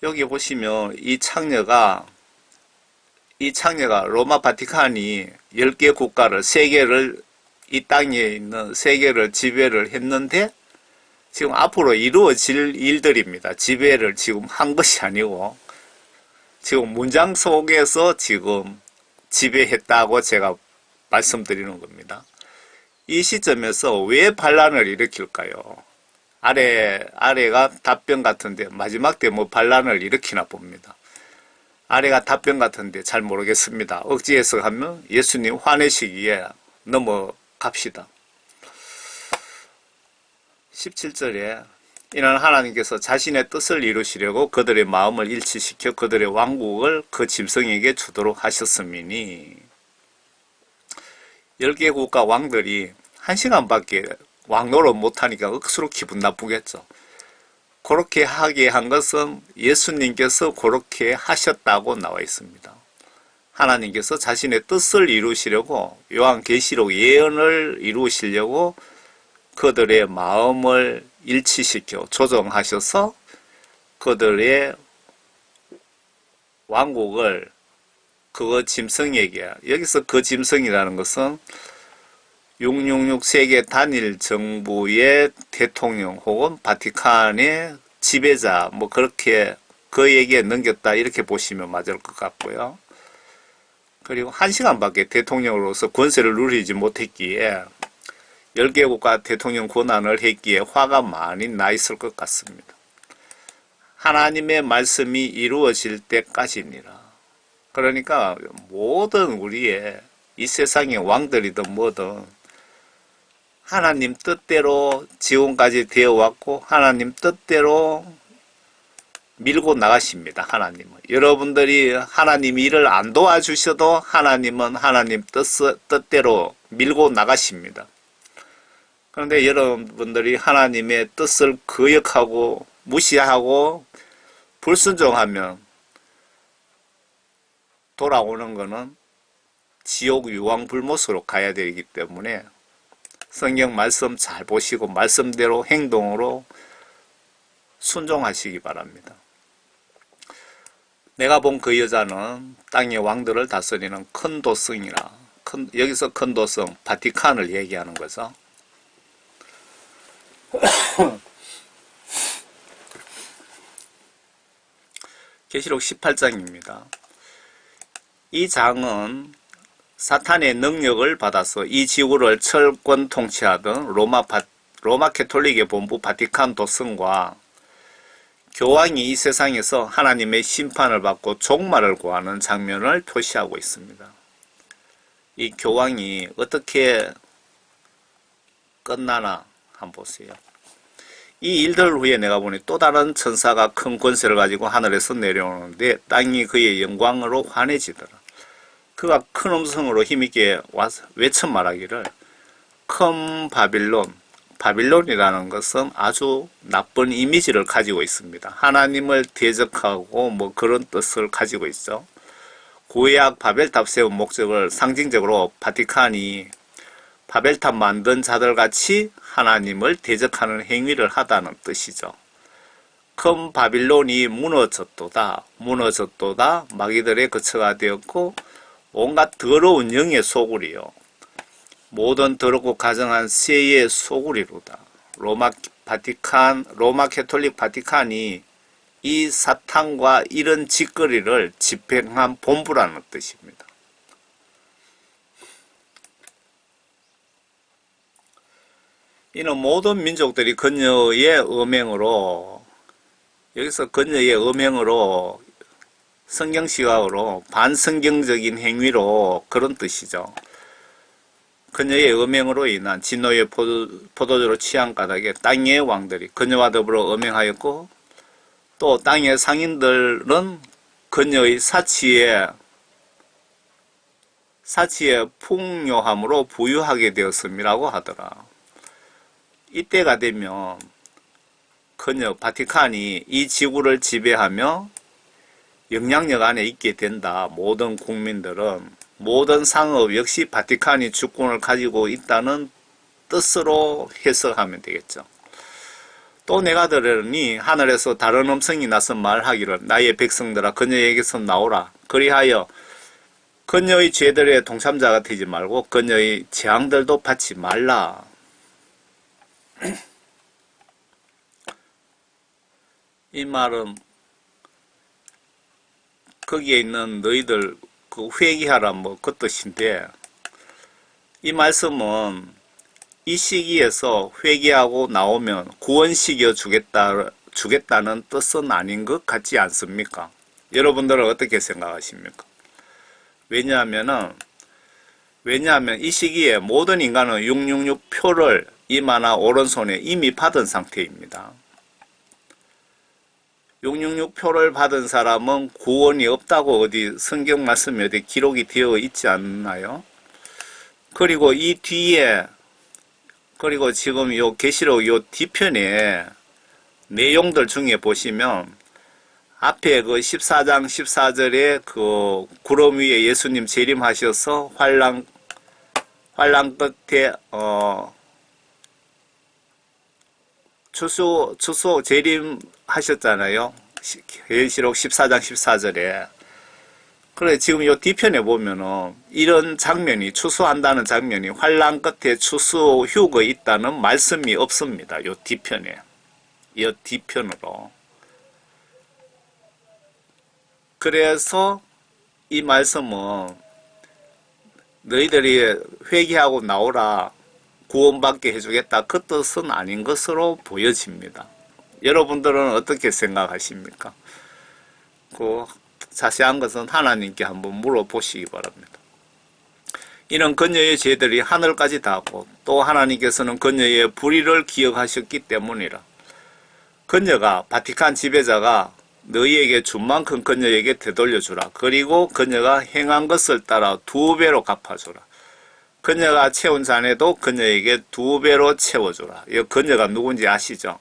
여기 보시면 이 창녀가 로마 바티칸이 10개 국가를 이 땅에 있는 세계를 지배를 했는데 지금 앞으로 이루어질 일들입니다. 지배를 지금 한 것이 아니고 지금 문장 속에서 지금 지배했다고 제가 말씀드리는 겁니다. 이 시점에서 왜 반란을 일으킬까요? 아래가 답변 같은데 마지막 때 뭐 반란을 일으키나 봅니다. 아래가 답변 같은데 잘 모르겠습니다. 억지 해석하면 예수님 화내시기에 넘어갑시다. 17절에 이는 하나님께서 자신의 뜻을 이루시려고 그들의 마음을 일치시켜 그들의 왕국을 그 짐승에게 주도록 하셨음이니 10개 국가 왕들이 1시간밖에 왕노릇 못하니까 억수로 기분 나쁘겠죠. 그렇게 하게 한 것은 예수님께서 그렇게 하셨다고 나와 있습니다. 하나님께서 자신의 뜻을 이루시려고 요한계시록 예언을 이루시려고 그들의 마음을 일치시켜 조정하셔서 그들의 왕국을 그 짐승에게, 여기서 그 짐승이라는 것은 666 세계 단일 정부의 대통령 혹은 바티칸의 지배자 그렇게 그에게 넘겼다 이렇게 보시면 맞을 것 같고요. 그리고 1시간밖에 대통령으로서 권세를 누리지 못했기에 10개 국가 대통령 권한을 했기에 화가 많이 나 있을 것 같습니다. 하나님의 말씀이 이루어질 때까지니라. 그러니까 모든 우리의 이 세상의 왕들이든 뭐든 하나님 뜻대로 지금까지 되어왔고 하나님 뜻대로 밀고 나가십니다. 하나님은. 여러분들이 하나님 일을 안 도와주셔도 하나님은 하나님 뜻대로 밀고 나가십니다. 그런데 여러분들이 하나님의 뜻을 거역하고 무시하고 불순종하면 돌아오는 것은 지옥 유황불못으로 가야 되기 때문에 성경 말씀 잘 보시고 말씀대로 행동으로 순종하시기 바랍니다. 내가 본 그 여자는 땅의 왕들을 다스리는 큰 도성이라. 여기서 큰 도성, 바티칸을 얘기하는 거죠. 계시록 18장입니다. 이 장은 사탄의 능력을 받아서 이 지구를 철권 통치하던 로마 캐톨릭의 본부 바티칸 도성과 교황이 이 세상에서 하나님의 심판을 받고 종말을 구하는 장면을 표시하고 있습니다. 이 교황이 어떻게 끝나나 한번 보세요. 이 일들 후에 내가 보니 또 다른 천사가 큰 권세를 가지고 하늘에서 내려오는데 땅이 그의 영광으로 환해지더라. 그가 큰 음성으로 힘있게 와서 외쳐 말하기를 큰 바빌론이라는 것은 아주 나쁜 이미지를 가지고 있습니다. 하나님을 대적하고 그런 뜻을 가지고 있죠. 구약 바벨탑 세운 목적을 상징적으로 바티칸이 바벨탑 만든 자들같이 하나님을 대적하는 행위를 하다는 뜻이죠. 큰 바빌론이 무너졌도다. 무너졌도다. 마귀들의 거처가 되었고 온갖 더러운 영의 소굴이요. 모든 더럽고 가증한 새의 소굴이로다. 로마 캐톨릭 바티칸이 이 사탄과 이런 짓거리를 집행한 본부라는 뜻입니다. 이는 모든 민족들이 그녀의 음행으로, 여기서 그녀의 음행으로 성경시각으로 반성경적인 행위로 그런 뜻이죠. 그녀의 음행으로 인한 진노의 포도주로 취한 까닭에 땅의 왕들이 그녀와 더불어 음행하였고, 또 땅의 상인들은 그녀의 사치에 풍요함으로 부유하게 되었음이라고 하더라. 이때가 되면 그녀 바티칸이 이 지구를 지배하며 영향력 안에 있게 된다. 모든 국민들은, 모든 상업 역시 바티칸이 주권을 가지고 있다는 뜻으로 해석하면 되겠죠. 또 내가 들으니 하늘에서 다른 음성이 나서 말하기를 나의 백성들아 그녀에게서 나오라. 그리하여 그녀의 죄들의 동참자가 되지 말고 그녀의 재앙들도 받지 말라. 이 말은 거기에 있는 너희들 그 회개하라 그 뜻인데, 이 말씀은 이 시기에서 회개하고 나오면 구원시켜 주겠다는 뜻은 아닌 것 같지 않습니까? 여러분들은 어떻게 생각하십니까? 왜냐하면 이 시기에 모든 인간은 666표를 이마나 오른손에 이미 받은 상태입니다. 666표를 받은 사람은 구원이 없다고 어디 성경 말씀에 어디 기록이 되어 있지 않나요? 그리고 이 뒤에, 그리고 지금 요 계시록 요 뒤편에 내용들 중에 보시면 앞에 그 14장 14절에 그 구름 위에 예수님 재림하셔서 환랑 끝에 추수 재림하셨잖아요. 계시록 14장 14절에. 그래 지금 요 뒤편에 보면은 이런 장면이, 추수한다는 장면이 환랑 끝에 추수 휴거 있다는 말씀이 없습니다. 요 뒤편에. 요 뒤편으로. 그래서 이 말씀은 너희들이 회개하고 나오라, 구원받게 해주겠다, 그 뜻은 아닌 것으로 보여집니다. 여러분들은 어떻게 생각하십니까? 그 자세한 것은 하나님께 한번 물어보시기 바랍니다. 이는 그녀의 죄들이 하늘까지 닿았고 또 하나님께서는 그녀의 불의를 기억하셨기 때문이라. 그녀가, 바티칸 지배자가 너희에게 준 만큼 그녀에게 되돌려주라. 그리고 그녀가 행한 것을 따라 2배로 갚아주라. 그녀가 채운 잔에도 그녀에게 2배로 채워주라. 이 그녀가 누군지 아시죠?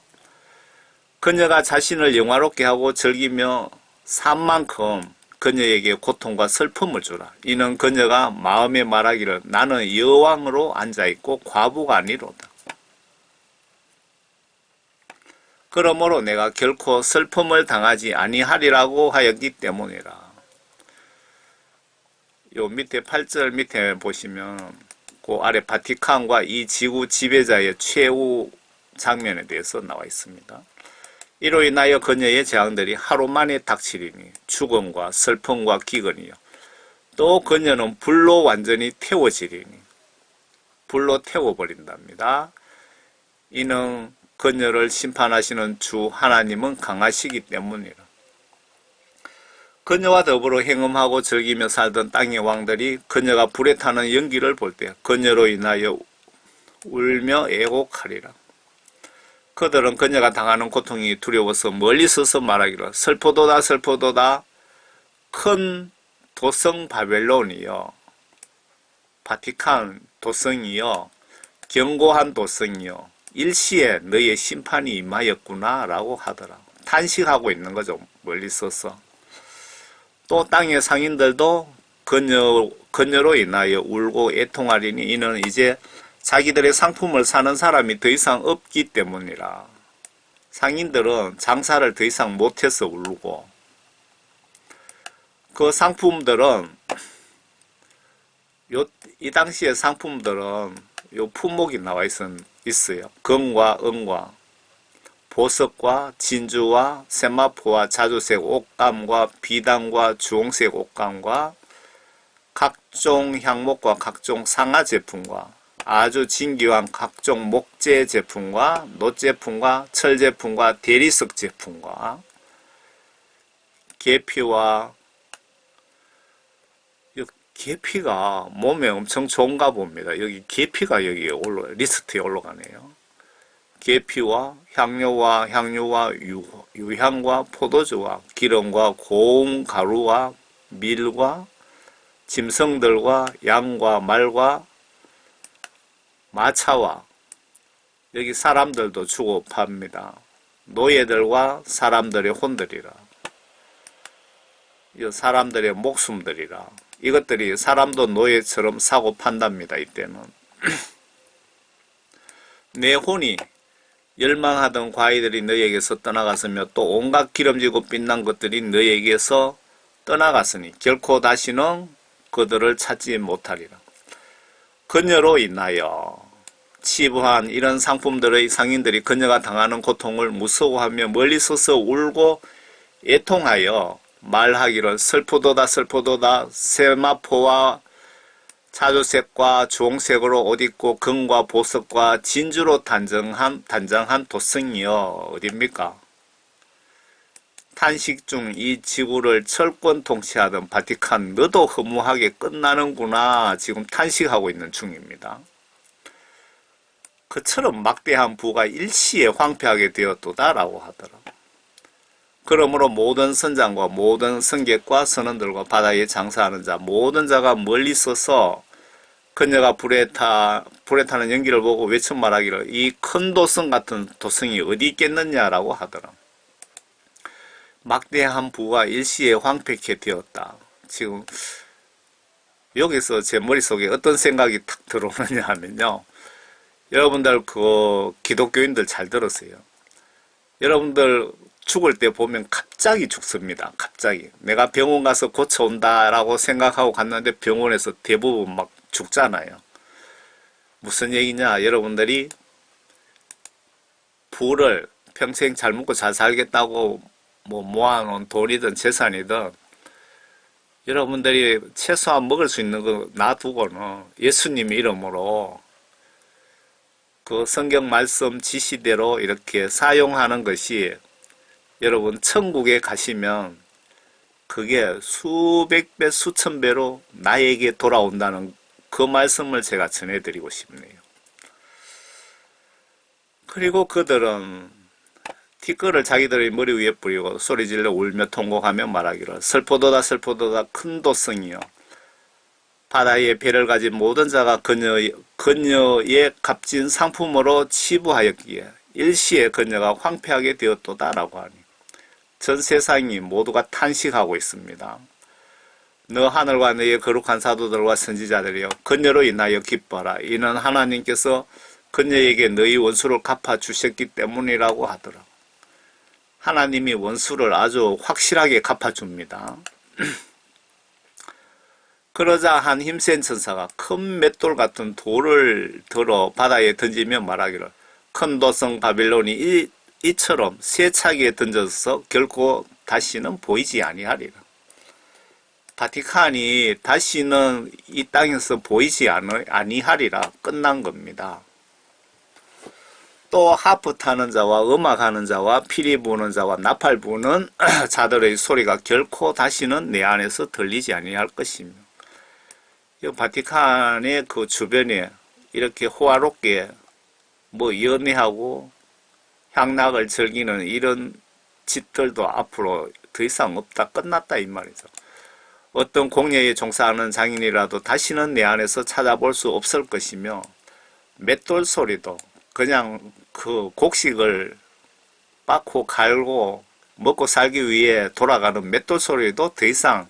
그녀가 자신을 영화롭게 하고 즐기며 산 만큼 그녀에게 고통과 슬픔을 주라. 이는 그녀가 마음에 말하기를 나는 여왕으로 앉아있고 과부가 아니로다. 그러므로 내가 결코 슬픔을 당하지 아니하리라고 하였기 때문이라. 요 밑에 8절 밑에 보시면 그 아래 바티칸과 이 지구 지배자의 최후 장면에 대해서 나와 있습니다. 이로 인하여 그녀의 재앙들이 하루 만에 닥치리니 죽음과 슬픔과 기근이요. 또 그녀는 불로 완전히 태워지리니, 불로 태워버린답니다. 이는 그녀를 심판하시는 주 하나님은 강하시기 때문이라. 그녀와 더불어 행음하고 즐기며 살던 땅의 왕들이 그녀가 불에 타는 연기를 볼 때 그녀로 인하여 울며 애곡하리라. 그들은 그녀가 당하는 고통이 두려워서 멀리 서서 말하기를 슬프도다 슬프도다. 큰 도성 바벨론이여, 바티칸 도성이여, 견고한 도성이여, 일시에 너의 심판이 임하였구나 라고 하더라. 탄식하고 있는 거죠. 멀리 서서. 또 땅의 상인들도 그녀로 인하여 울고 애통하리니 이는 이제 자기들의 상품을 사는 사람이 더 이상 없기 때문이라. 상인들은 장사를 더 이상 못해서 울고, 그 상품들은 이 당시의 상품들은 요 품목이 나와 있어요. 금과 은과 보석과 진주와 세마포와 자주색 옷감과 비단과 주홍색 옷감과 각종 향목과 각종 상하 제품과 아주 진귀한 각종 목재 제품과 놋 제품과 철 제품과 대리석 제품과 계피와, 계피가 몸에 엄청 좋은가 봅니다. 여기 계피가 여기 리스트에 올라가네요. 계피와 향료와 향유와 유향과 포도주와 기름과 고운 가루와 밀과 짐승들과 양과 말과 마차와, 여기 사람들도 주고 팝니다. 노예들과 사람들의 혼들이라, 이 사람들의 목숨들이라, 이것들이 사람도 노예처럼 사고 판답니다. 이때는 내 혼이 열망하던 과일들이 너에게서 떠나갔으며 또 온갖 기름지고 빛난 것들이 너에게서 떠나갔으니 결코 다시는 그들을 찾지 못하리라. 그녀로 인하여 치부한 이런 상품들의 상인들이 그녀가 당하는 고통을 무서워하며 멀리 서서 울고 애통하여 말하기를 슬프도다 슬프도다. 세마포와 자주색과 주홍색으로 옷 입고 금과 보석과 진주로 단정한 도성이여 어딥니까? 탄식 중 이 지구를 철권 통치하던 바티칸, 너도 허무하게 끝나는구나. 지금 탄식하고 있는 중입니다. 그처럼 막대한 부가 일시에 황폐하게 되었도다라고 하더라. 그러므로 모든 선장과 모든 승객과 선원들과 바다에 장사하는 자 모든 자가 멀리 서서 그녀가 불에 타는 연기를 보고 외쳐 말하기를 이 큰 도성 같은 도성이 어디 있겠느냐라고 하더라. 막대한 부가 일시에 황폐케 되었다. 지금 여기서 제 머릿속에 어떤 생각이 탁 들어오느냐 하면요. 여러분들 그 기독교인들 잘 들으세요. 여러분들 죽을 때 보면 갑자기 죽습니다. 갑자기. 내가 병원 가서 고쳐온다라고 생각하고 갔는데 병원에서 대부분 막 죽잖아요. 무슨 얘기냐? 여러분들이 부를 평생 잘 먹고 잘 살겠다고 뭐 모아놓은 돈이든 재산이든 여러분들이 최소한 먹을 수 있는 거 놔두고는 예수님 이름으로 그 성경 말씀 지시대로 이렇게 사용하는 것이 여러분 천국에 가시면 그게 수백 배 수천 배로 나에게 돌아온다는 그 말씀을 제가 전해드리고 싶네요. 그리고 그들은 티끌을 자기들의 머리 위에 뿌리고 소리질러 울며 통곡하며 말하기를 슬프도다 슬프도다 큰 도성이여. 바다에 배를 가진 모든 자가 그녀의 값진 상품으로 치부하였기에 일시에 그녀가 황폐하게 되었도다라고 하니 전 세상이 모두가 탄식하고 있습니다. 너 하늘과 너의 거룩한 사도들과 선지자들이여 그녀로 인하여 기뻐하라. 이는 하나님께서 그녀에게 너희 원수를 갚아주셨기 때문이라고 하더라. 하나님이 원수를 아주 확실하게 갚아줍니다. 그러자 한 힘센 천사가 큰 맷돌 같은 돌을 들어 바다에 던지며 말하기를 큰 도성 바빌론이 이처럼 세차게 던져서 결코 다시는 보이지 아니하리라. 바티칸이 다시는 이 땅에서 보이지 아니하리라. 끝난 겁니다. 또 하프 타는 자와 음악하는 자와 피리 부는 자와 나팔 부는 자들의 소리가 결코 다시는 내 안에서 들리지 아니할 것이며 이 바티칸의 그 주변에 이렇게 호화롭게 뭐 연애하고 향락을 즐기는 이런 짓들도 앞으로 더 이상 없다. 끝났다 이 말이죠. 어떤 공예에 종사하는 장인이라도 다시는 내 안에서 찾아볼 수 없을 것이며 맷돌 소리도 그냥 그 곡식을 빻고 갈고 먹고 살기 위해 돌아가는 맷돌 소리도 더 이상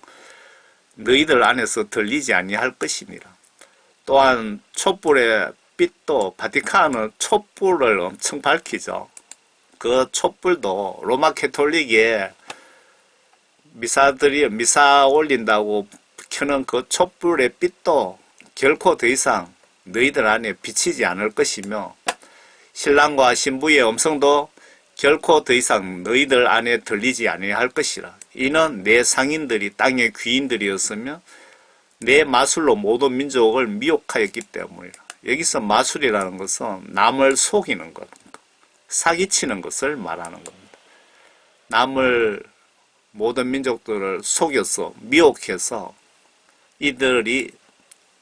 너희들 안에서 들리지 아니할 것이니라. 또한 촛불의 빛도 바티칸은 촛불을 엄청 밝히죠. 그 촛불도 로마 캐톨릭의 미사 올린다고 켜는 그 촛불의 빛도 결코 더 이상 너희들 안에 비치지 않을 것이며, 신랑과 신부의 음성도 결코 더 이상 너희들 안에 들리지 아니할 것이라. 이는 내 상인들이 땅의 귀인들이었으며 내 마술로 모든 민족을 미혹하였기 때문이라. 여기서 마술이라는 것은 남을 속이는 것, 사기치는 것을 말하는 겁니다. 남을, 모든 민족들을 속여서 미혹해서 이들이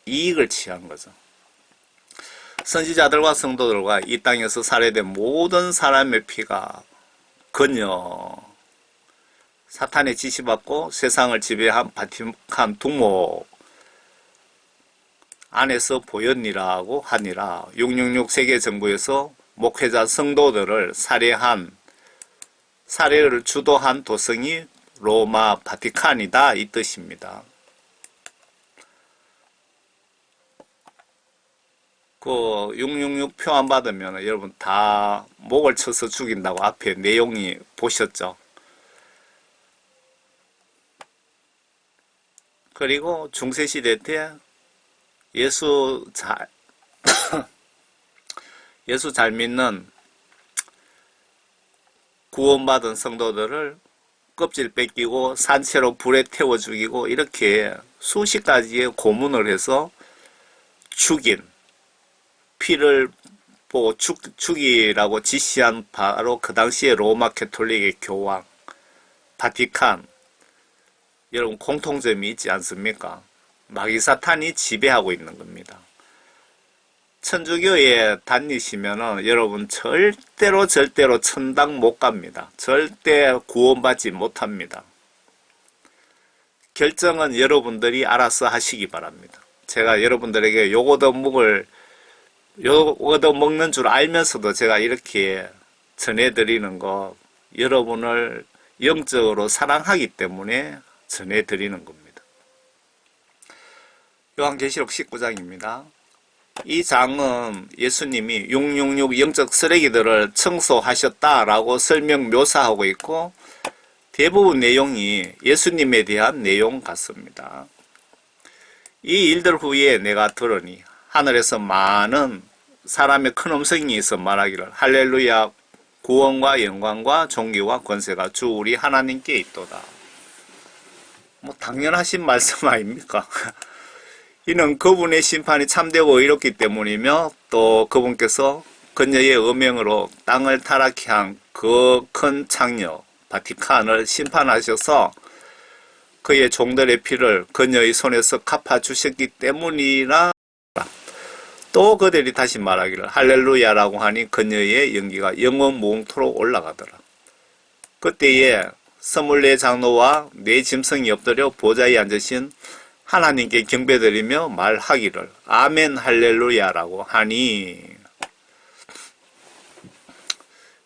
이익을 취한 거죠. 선지자들과 성도들과 이 땅에서 살해된 모든 사람의 피가 그녀 사탄의 지시받고 세상을 지배한 바티칸 두목 안에서 보였니라고 하니라. 666 세계정부에서 목회자 성도들을 살해를 주도한 도성이 로마 바티칸이다, 이 뜻입니다. 그 666 표 안 받으면 여러분 다 목을 쳐서 죽인다고 앞에 내용이 보셨죠? 그리고 중세시대 때 예수 잘 믿는 구원받은 성도들을 껍질 뺏기고 산채로 불에 태워 죽이고 이렇게 수십 가지의 고문을 해서 죽인, 피를 보고 죽이라고 지시한 바로 그 당시에 로마 캐톨릭의 교황 바티칸, 여러분 공통점이 있지 않습니까? 마귀사탄이 지배하고 있는 겁니다. 천주교에 다니시면은 여러분 절대로 천당 못 갑니다. 절대 구원받지 못합니다. 결정은 여러분들이 알아서 하시기 바랍니다. 제가 여러분들에게 요거도 먹는 줄 알면서도 제가 이렇게 전해드리는 거, 여러분을 영적으로 사랑하기 때문에 전해드리는 겁니다. 요한계시록 19장입니다. 이 장은 예수님이 666 영적 쓰레기들을 청소하셨다라고 설명 묘사하고 있고, 대부분 내용이 예수님에 대한 내용 같습니다. 이 일들 후에 내가 들으니 하늘에서 많은 사람의 큰 음성이 있어 말하기를 할렐루야, 구원과 영광과 존귀와 권세가 주 우리 하나님께 있도다. 뭐 당연하신 말씀 아닙니까? 이는 그분의 심판이 참되고 의롭기 때문이며, 또 그분께서 그녀의 음행으로 땅을 타락케 한 그 큰 창녀 바티칸을 심판하셔서 그의 종들의 피를 그녀의 손에서 갚아주셨기 때문이라. 또 그들이 다시 말하기를 할렐루야라고 하니 그녀의 연기가 영원 무궁토록 올라가더라. 그때에 24 장로와 4 짐승이 엎드려 보좌에 앉으신 하나님께 경배드리며 말하기를 아멘 할렐루야라고 하니,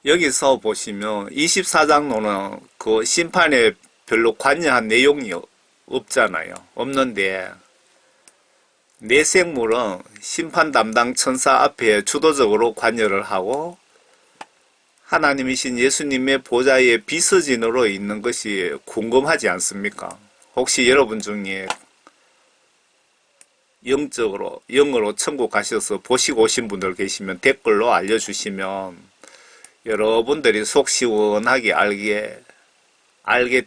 여기서 보시면 24장로는 그 심판에 별로 관여한 내용이 없잖아요. 없는데 내생물은 심판 담당 천사 앞에 주도적으로 관여를 하고 하나님이신 예수님의 보좌의 비서진으로 있는 것이 궁금하지 않습니까? 혹시 여러분 중에 영으로 천국 가셔서 보시고 오신 분들 계시면 댓글로 알려주시면 여러분들이 속 시원하게 알게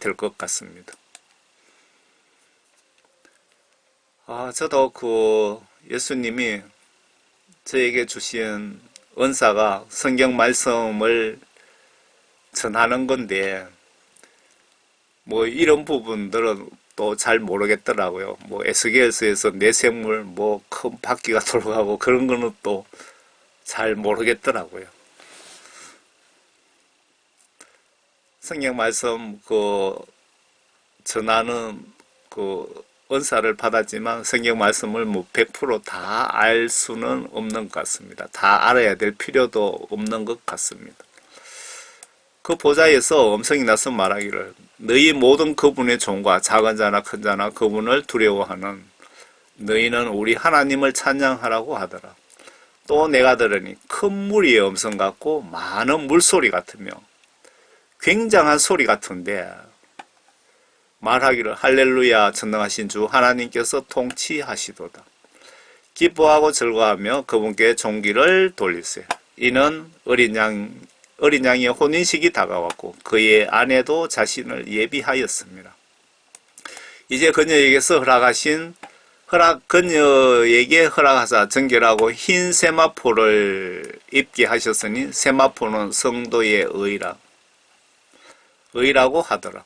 될 것 같습니다. 저도 그 예수님이 저에게 주신 은사가 성경 말씀을 전하는 건데, 뭐 이런 부분들은 또 잘 모르겠더라고요. 뭐 에스겔서에서 내생물 뭐 큰 바퀴가 돌아가고 그런 거는 또 잘 모르겠더라고요. 성경 말씀 전하는 은사를 받았지만 성경 말씀을 뭐 100% 다 알 수는 없는 것 같습니다. 다 알아야 될 필요도 없는 것 같습니다. 그 보좌에서 음성이 나서 말하기를 너희 모든 그분의 종과 작은 자나 큰 자나 그분을 두려워하는 너희는 우리 하나님을 찬양하라고 하더라. 또 내가 들으니 큰 무리의 음성 같고 많은 물소리 같으며 굉장한 소리 같은데 말하기를 할렐루야 전능하신 주 하나님께서 통치하시도다. 기뻐하고 즐거워하며 그분께 존귀를 돌리세요. 이는 어린 양의 혼인식이 다가왔고 그의 아내도 자신을 예비하였습니다. 이제 그녀에게서 그녀에게 허락하사 정결하고 흰 세마포를 입게 하셨으니 세마포는 성도의 의라고 하더라.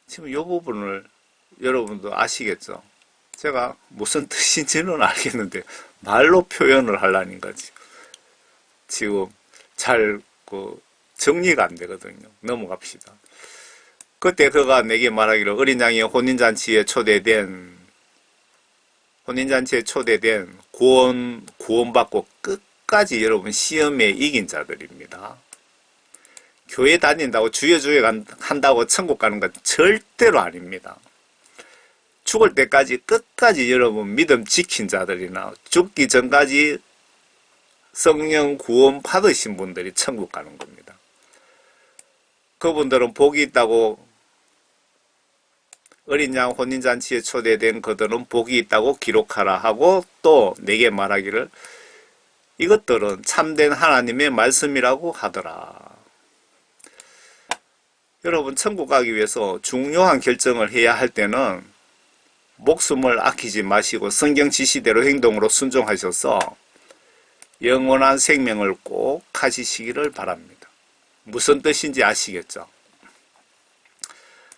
지금 이 부분을 여러분도 아시겠죠? 제가 무슨 뜻인지는 알겠는데 말로 표현을 하려는 거지. 지금 잘 정리가 안 되거든요. 넘어갑시다. 그때 그가 내게 말하기를 어린 양이 혼인잔치에 초대된 구원받고 끝까지 여러분 시험에 이긴 자들입니다. 교회 다닌다고 주여 한다고 천국 가는 건 절대로 아닙니다. 죽을 때까지 끝까지 여러분 믿음 지킨 자들이나 죽기 전까지 성령 구원 받으신 분들이 천국 가는 겁니다. 그분들은 복이 있다고 어린 양 혼인잔치에 초대된 그들은 복이 있다고 기록하라 하고 또 내게 말하기를 이것들은 참된 하나님의 말씀이라고 하더라. 여러분 천국 가기 위해서 중요한 결정을 해야 할 때는 목숨을 아끼지 마시고 성경 지시대로 행동으로 순종하셔서 영원한 생명을 꼭 가지시기를 바랍니다. 무슨 뜻인지 아시겠죠?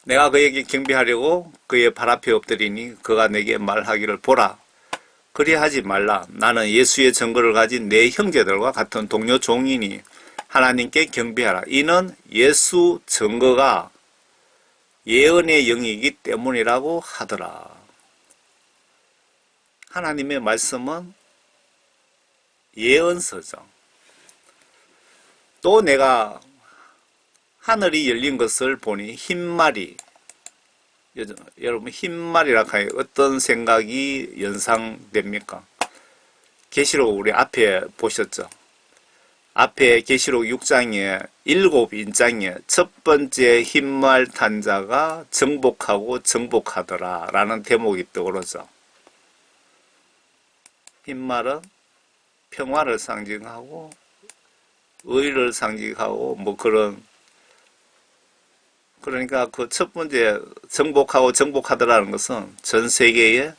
내가 그에게 경배하려고 그의 발 앞에 엎드리니 그가 내게 말하기를 보라. 그리하지 말라. 나는 예수의 증거를 가진 내 형제들과 같은 동료 종이니 하나님께 경배하라. 이는 예수 증거가 예언의 영이기 때문이라고 하더라. 하나님의 말씀은 예언서죠. 또 내가 하늘이 열린 것을 보니 흰말이, 여러분 흰말이라 하여 어떤 생각이 연상됩니까? 계시록 우리 앞에 보셨죠? 앞에 계시록 6장에 7인장에 첫 번째 흰말 탄 자가 정복하고 정복하더라 라는 대목이 떠오르죠. 흰말은 평화를 상징하고 의를 상징하고 그러니까 그 첫 번째 정복하고 정복하더라는 것은 전 세계의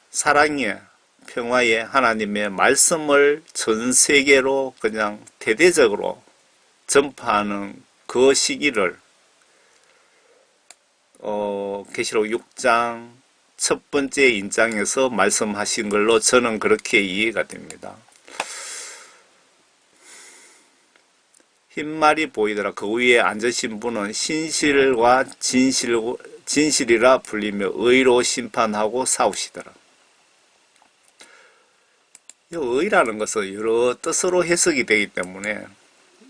사랑의 평화의 하나님의 말씀을 전 세계로 그냥 대대적으로 전파하는 그 시기를 계시록 6장 첫 번째 인장에서 말씀하신 걸로 저는 그렇게 이해가 됩니다. 흰말이 보이더라. 그 위에 앉으신 분은 신실과 진실이라 불리며 의로 심판하고 싸우시더라. 이 의라는 것은 여러 뜻으로 해석이 되기 때문에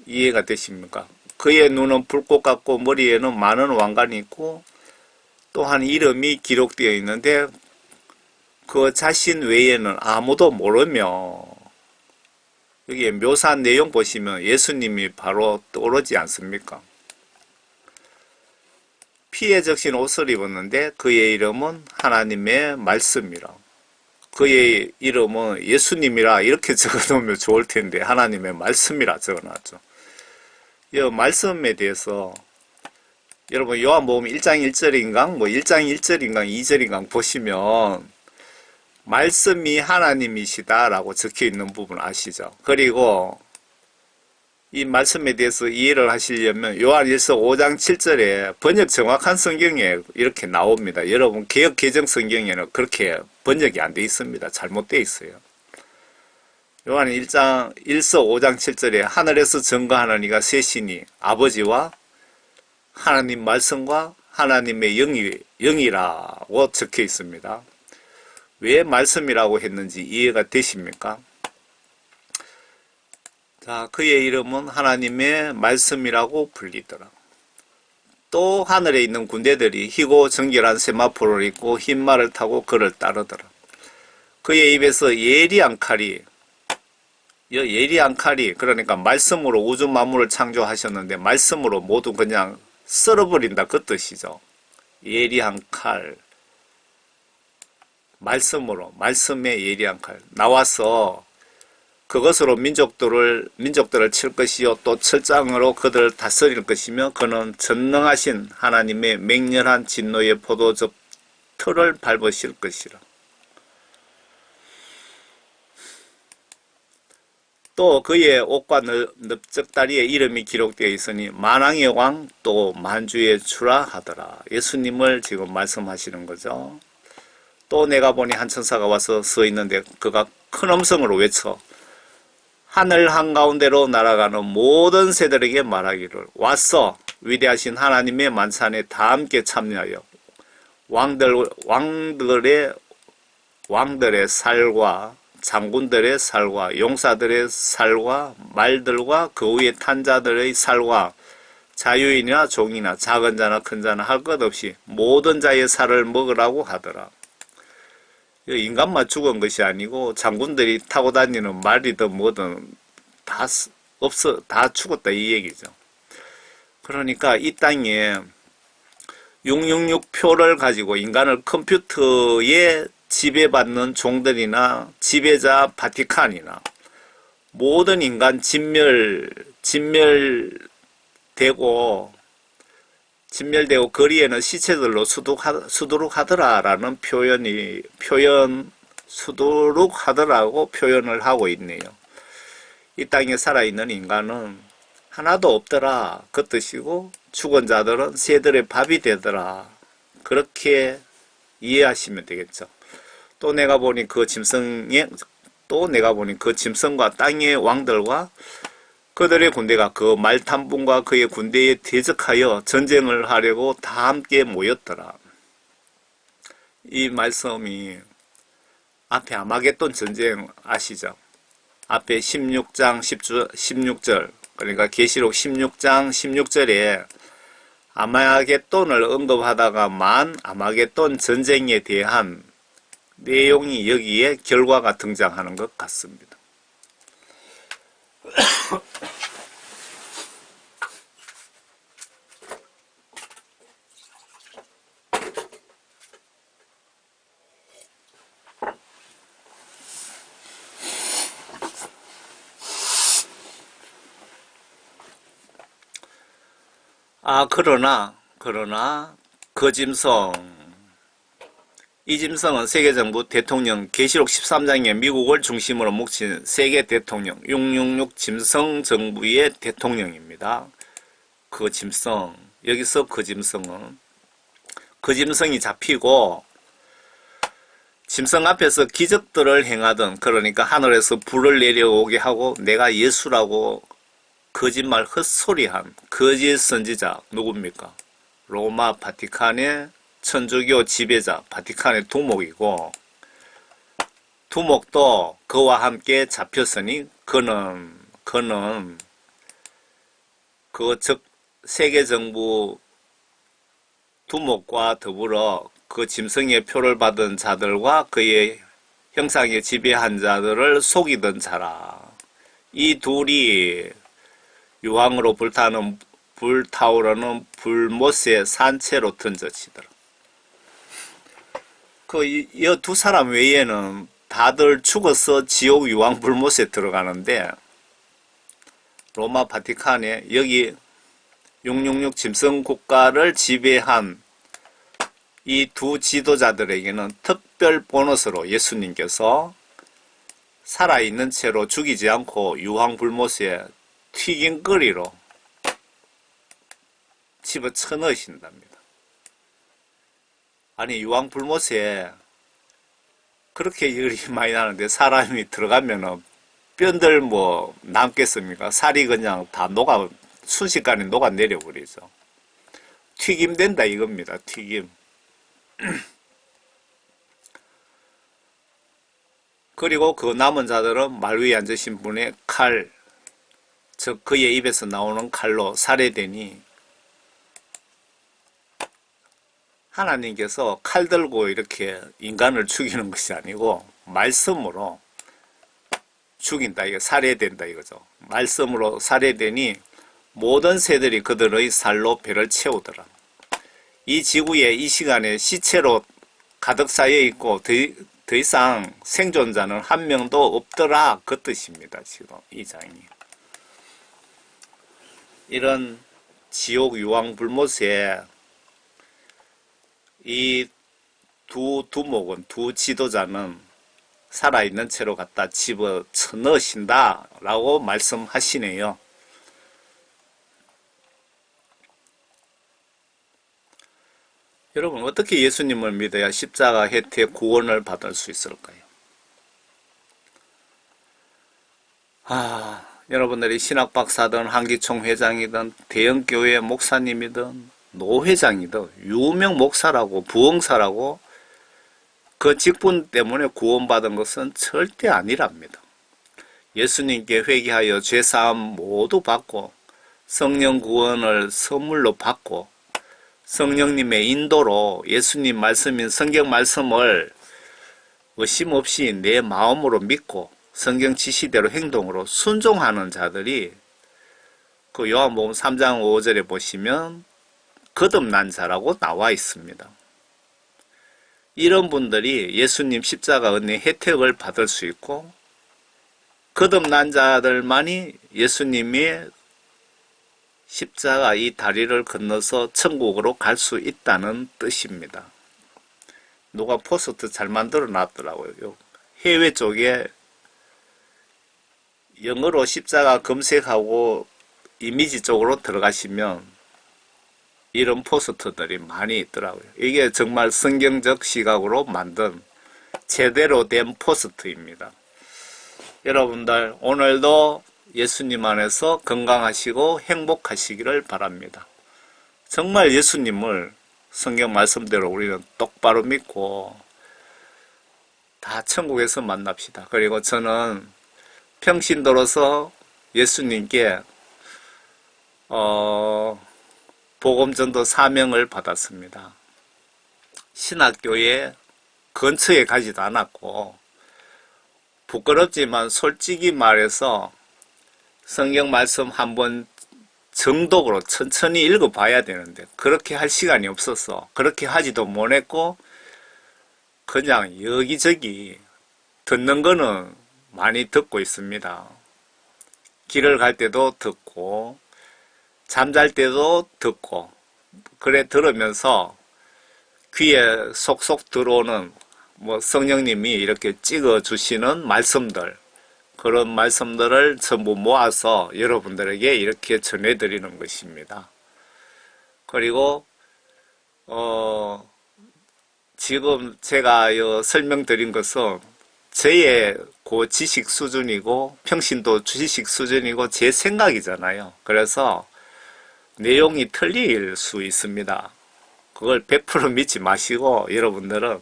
이해가 되십니까? 그의 눈은 불꽃 같고 머리에는 많은 왕관이 있고 또한 이름이 기록되어 있는데 그 자신 외에는 아무도 모르며 여기에 묘사한 내용 보시면 예수님이 바로 떠오르지 않습니까? 피에 적신 옷을 입었는데 그의 이름은 하나님의 말씀이라. 그의 이름은 예수님이라 이렇게 적어놓으면 좋을 텐데 하나님의 말씀이라 적어놨죠. 이 말씀에 대해서 여러분 요한복음 1장 1절인가 1장 1절인가 2절인가 보시면 말씀이 하나님이시다 라고 적혀있는 부분 아시죠? 그리고 이 말씀에 대해서 이해를 하시려면 요한일서 5장 7절에 번역 정확한 성경에 이렇게 나옵니다. 여러분 개역 개정 성경에는 그렇게 번역이 안 돼 있습니다. 잘못되어 있어요. 요한 1서 5장 7절에 하늘에서 증거하는 이가 셋이니 아버지와 하나님 말씀과 하나님의 영이라고 적혀 있습니다. 왜 말씀이라고 했는지 이해가 되십니까? 자, 그의 이름은 하나님의 말씀이라고 불리더라. 또 하늘에 있는 군대들이 희고 정결한 세마포를 입고 흰 말을 타고 그를 따르더라. 그의 입에서 예리한 칼이, 예리한 칼이, 그러니까 말씀으로 우주 만물을 창조하셨는데 말씀으로 모두 그냥 썰어버린다 그 뜻이죠. 예리한 칼, 말씀으로, 말씀의 예리한 칼 나와서 그것으로 민족들을 칠 것이요 또 철장으로 그들을 다스릴 것이며 그는 전능하신 하나님의 맹렬한 진노의 포도즙 틀을 밟으실 것이라. 또 그의 옷과 넓적다리에 이름이 기록되어 있으니 만왕의 왕 또 만주의 주라 하더라. 예수님을 지금 말씀하시는 거죠. 또 내가 보니 한 천사가 와서 서 있는데 그가 큰 음성으로 외쳐 하늘 한가운데로 날아가는 모든 새들에게 말하기를 왔어 위대하신 하나님의 만찬에 다 함께 참여하여 왕들의 살과 장군들의 살과 용사들의 살과 말들과 그 위에 탄 자들의 살과 자유인이나 종이나 작은 자나 큰 자나 할 것 없이 모든 자의 살을 먹으라고 하더라. 인간만 죽은 것이 아니고 장군들이 타고 다니는 말이든 뭐든 다 죽었다 이 얘기죠. 그러니까 이 땅에 666표를 가지고 인간을 컴퓨터에 지배받는 종들이나 지배자 바티칸이나 모든 인간 진멸되고 거리에는 시체들로 수두룩하더라라는 수두룩하더라고 표현을 하고 있네요. 이 땅에 살아있는 인간은 하나도 없더라 그 뜻이고 죽은 자들은 새들의 밥이 되더라 그렇게 이해하시면 되겠죠. 또 내가 보니 그 짐승과 땅의 왕들과 그들의 군대가 그 말탄분과 그의 군대에 대적하여 전쟁을 하려고 다 함께 모였더라. 이 말씀이 앞에 아마겟돈 전쟁 아시죠? 앞에 16장 16절 그러니까 계시록 16장 16절에 아마겟돈을 언급하다가만 아마겟돈 전쟁에 대한 내용이 여기에 결과가 등장하는 것 같습니다. 그러나 그 짐승 이 짐승은 세계정부 대통령 계시록 13장에 미국을 중심으로 뭉친 세계 대통령 666 짐승 정부의 대통령입니다. 그 짐승 여기서 그 짐승이 잡히고 짐승 앞에서 기적들을 행하던 그러니까 하늘에서 불을 내려오게 하고 내가 예수라고 거짓말 헛소리한 거짓 선지자 누굽니까? 로마 바티칸의 천주교 지배자 바티칸의 두목이고 두목도 그와 함께 잡혔으니 그는 즉 세계정부 두목과 더불어 그 짐승의 표를 받은 자들과 그의 형상에 지배한 자들을 속이던 자라. 이 둘이 유황으로 불타오르는 불못의 산채로 던져지더라. 이 두 사람 외에는 다들 죽어서 지옥 유황 불못에 들어가는데 로마 바티칸에 여기 666 짐승 국가를 지배한 이 두 지도자들에게는 특별 보너스로 예수님께서 살아있는 채로 죽이지 않고 유황 불못에 튀김거리로 집어쳐 넣으신답니다. 아니 유황 불못에 그렇게 열이 많이 나는데 사람이 들어가면은 뼈들 뭐 남겠습니까? 살이 그냥 다 순식간에 녹아 내려버리죠. 튀김된다 이겁니다. 튀김. 그리고 그 남은 자들은 말 위에 앉으신 분의 칼, 즉 그의 입에서 나오는 칼로 살해되니 하나님께서 칼 들고 이렇게 인간을 죽이는 것이 아니고 말씀으로 죽인다, 이거 살해된다 이거죠. 말씀으로 살해되니 모든 새들이 그들의 살로 배를 채우더라. 이 지구에 이 시간에 시체로 가득 쌓여 있고 더 이상 생존자는 한 명도 없더라, 그 뜻입니다. 지금 이 장이. 이런 지옥 유황불못에 이 두목은, 두 지도자는 살아있는 채로 갖다 집어 넣으신다 라고 말씀하시네요. 여러분, 어떻게 예수님을 믿어야 십자가 혜택 구원을 받을 수 있을까요? 여러분들이 신학박사든 한기총 회장이든 대형교회 목사님이든 노회장이든 유명 목사라고 부흥사라고 그 직분 때문에 구원받은 것은 절대 아니랍니다. 예수님께 회개하여 죄사함 모두 받고 성령 구원을 선물로 받고 성령님의 인도로 예수님 말씀인 성경 말씀을 의심 없이 내 마음으로 믿고 성경 지시대로 행동으로 순종하는 자들이 그 요한복음 3장 5절에 보시면 거듭난 자라고 나와 있습니다. 이런 분들이 예수님 십자가 은혜 혜택을 받을 수 있고 거듭난 자들만이 예수님의 십자가 이 다리를 건너서 천국으로 갈 수 있다는 뜻입니다. 누가 포스트 잘 만들어 놨더라고요. 해외 쪽에 영어로 십자가 검색하고 이미지 쪽으로 들어가시면 이런 포스터들이 많이 있더라고요. 이게 정말 성경적 시각으로 만든 제대로 된 포스트입니다. 여러분들 오늘도 예수님 안에서 건강하시고 행복하시기를 바랍니다. 정말 예수님을 성경 말씀대로 우리는 똑바로 믿고 다 천국에서 만납시다. 그리고 저는 평신도로서 예수님께 복음전도 사명을 받았습니다. 신학교에 근처에 가지도 않았고 부끄럽지만 솔직히 말해서 성경 말씀 한번 정독으로 천천히 읽어봐야 되는데 그렇게 할 시간이 없어서 그렇게 하지도 못했고 그냥 여기저기 듣는 거는 많이 듣고 있습니다. 길을 갈 때도 듣고 잠잘 때도 듣고 그래 들으면서 귀에 속속 들어오는 성령님이 이렇게 찍어주시는 말씀들 그런 말씀들을 전부 모아서 여러분들에게 이렇게 전해드리는 것입니다. 그리고 지금 제가 설명드린 것은 저의 그 지식 수준이고 평신도 지식 수준이고 제 생각이잖아요. 그래서 내용이 틀릴 수 있습니다. 그걸 100% 믿지 마시고 여러분들은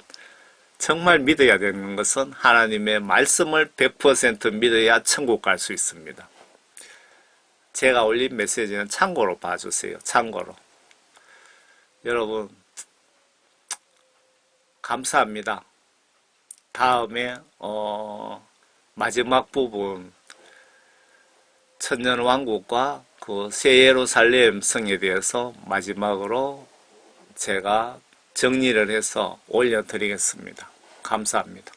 정말 믿어야 되는 것은 하나님의 말씀을 100% 믿어야 천국 갈 수 있습니다. 제가 올린 메시지는 참고로 봐주세요. 참고로. 여러분 감사합니다. 다음에 마지막 부분 천년왕국과 그 새 예루살렘 성에 대해서 마지막으로 제가 정리를 해서 올려드리겠습니다. 감사합니다.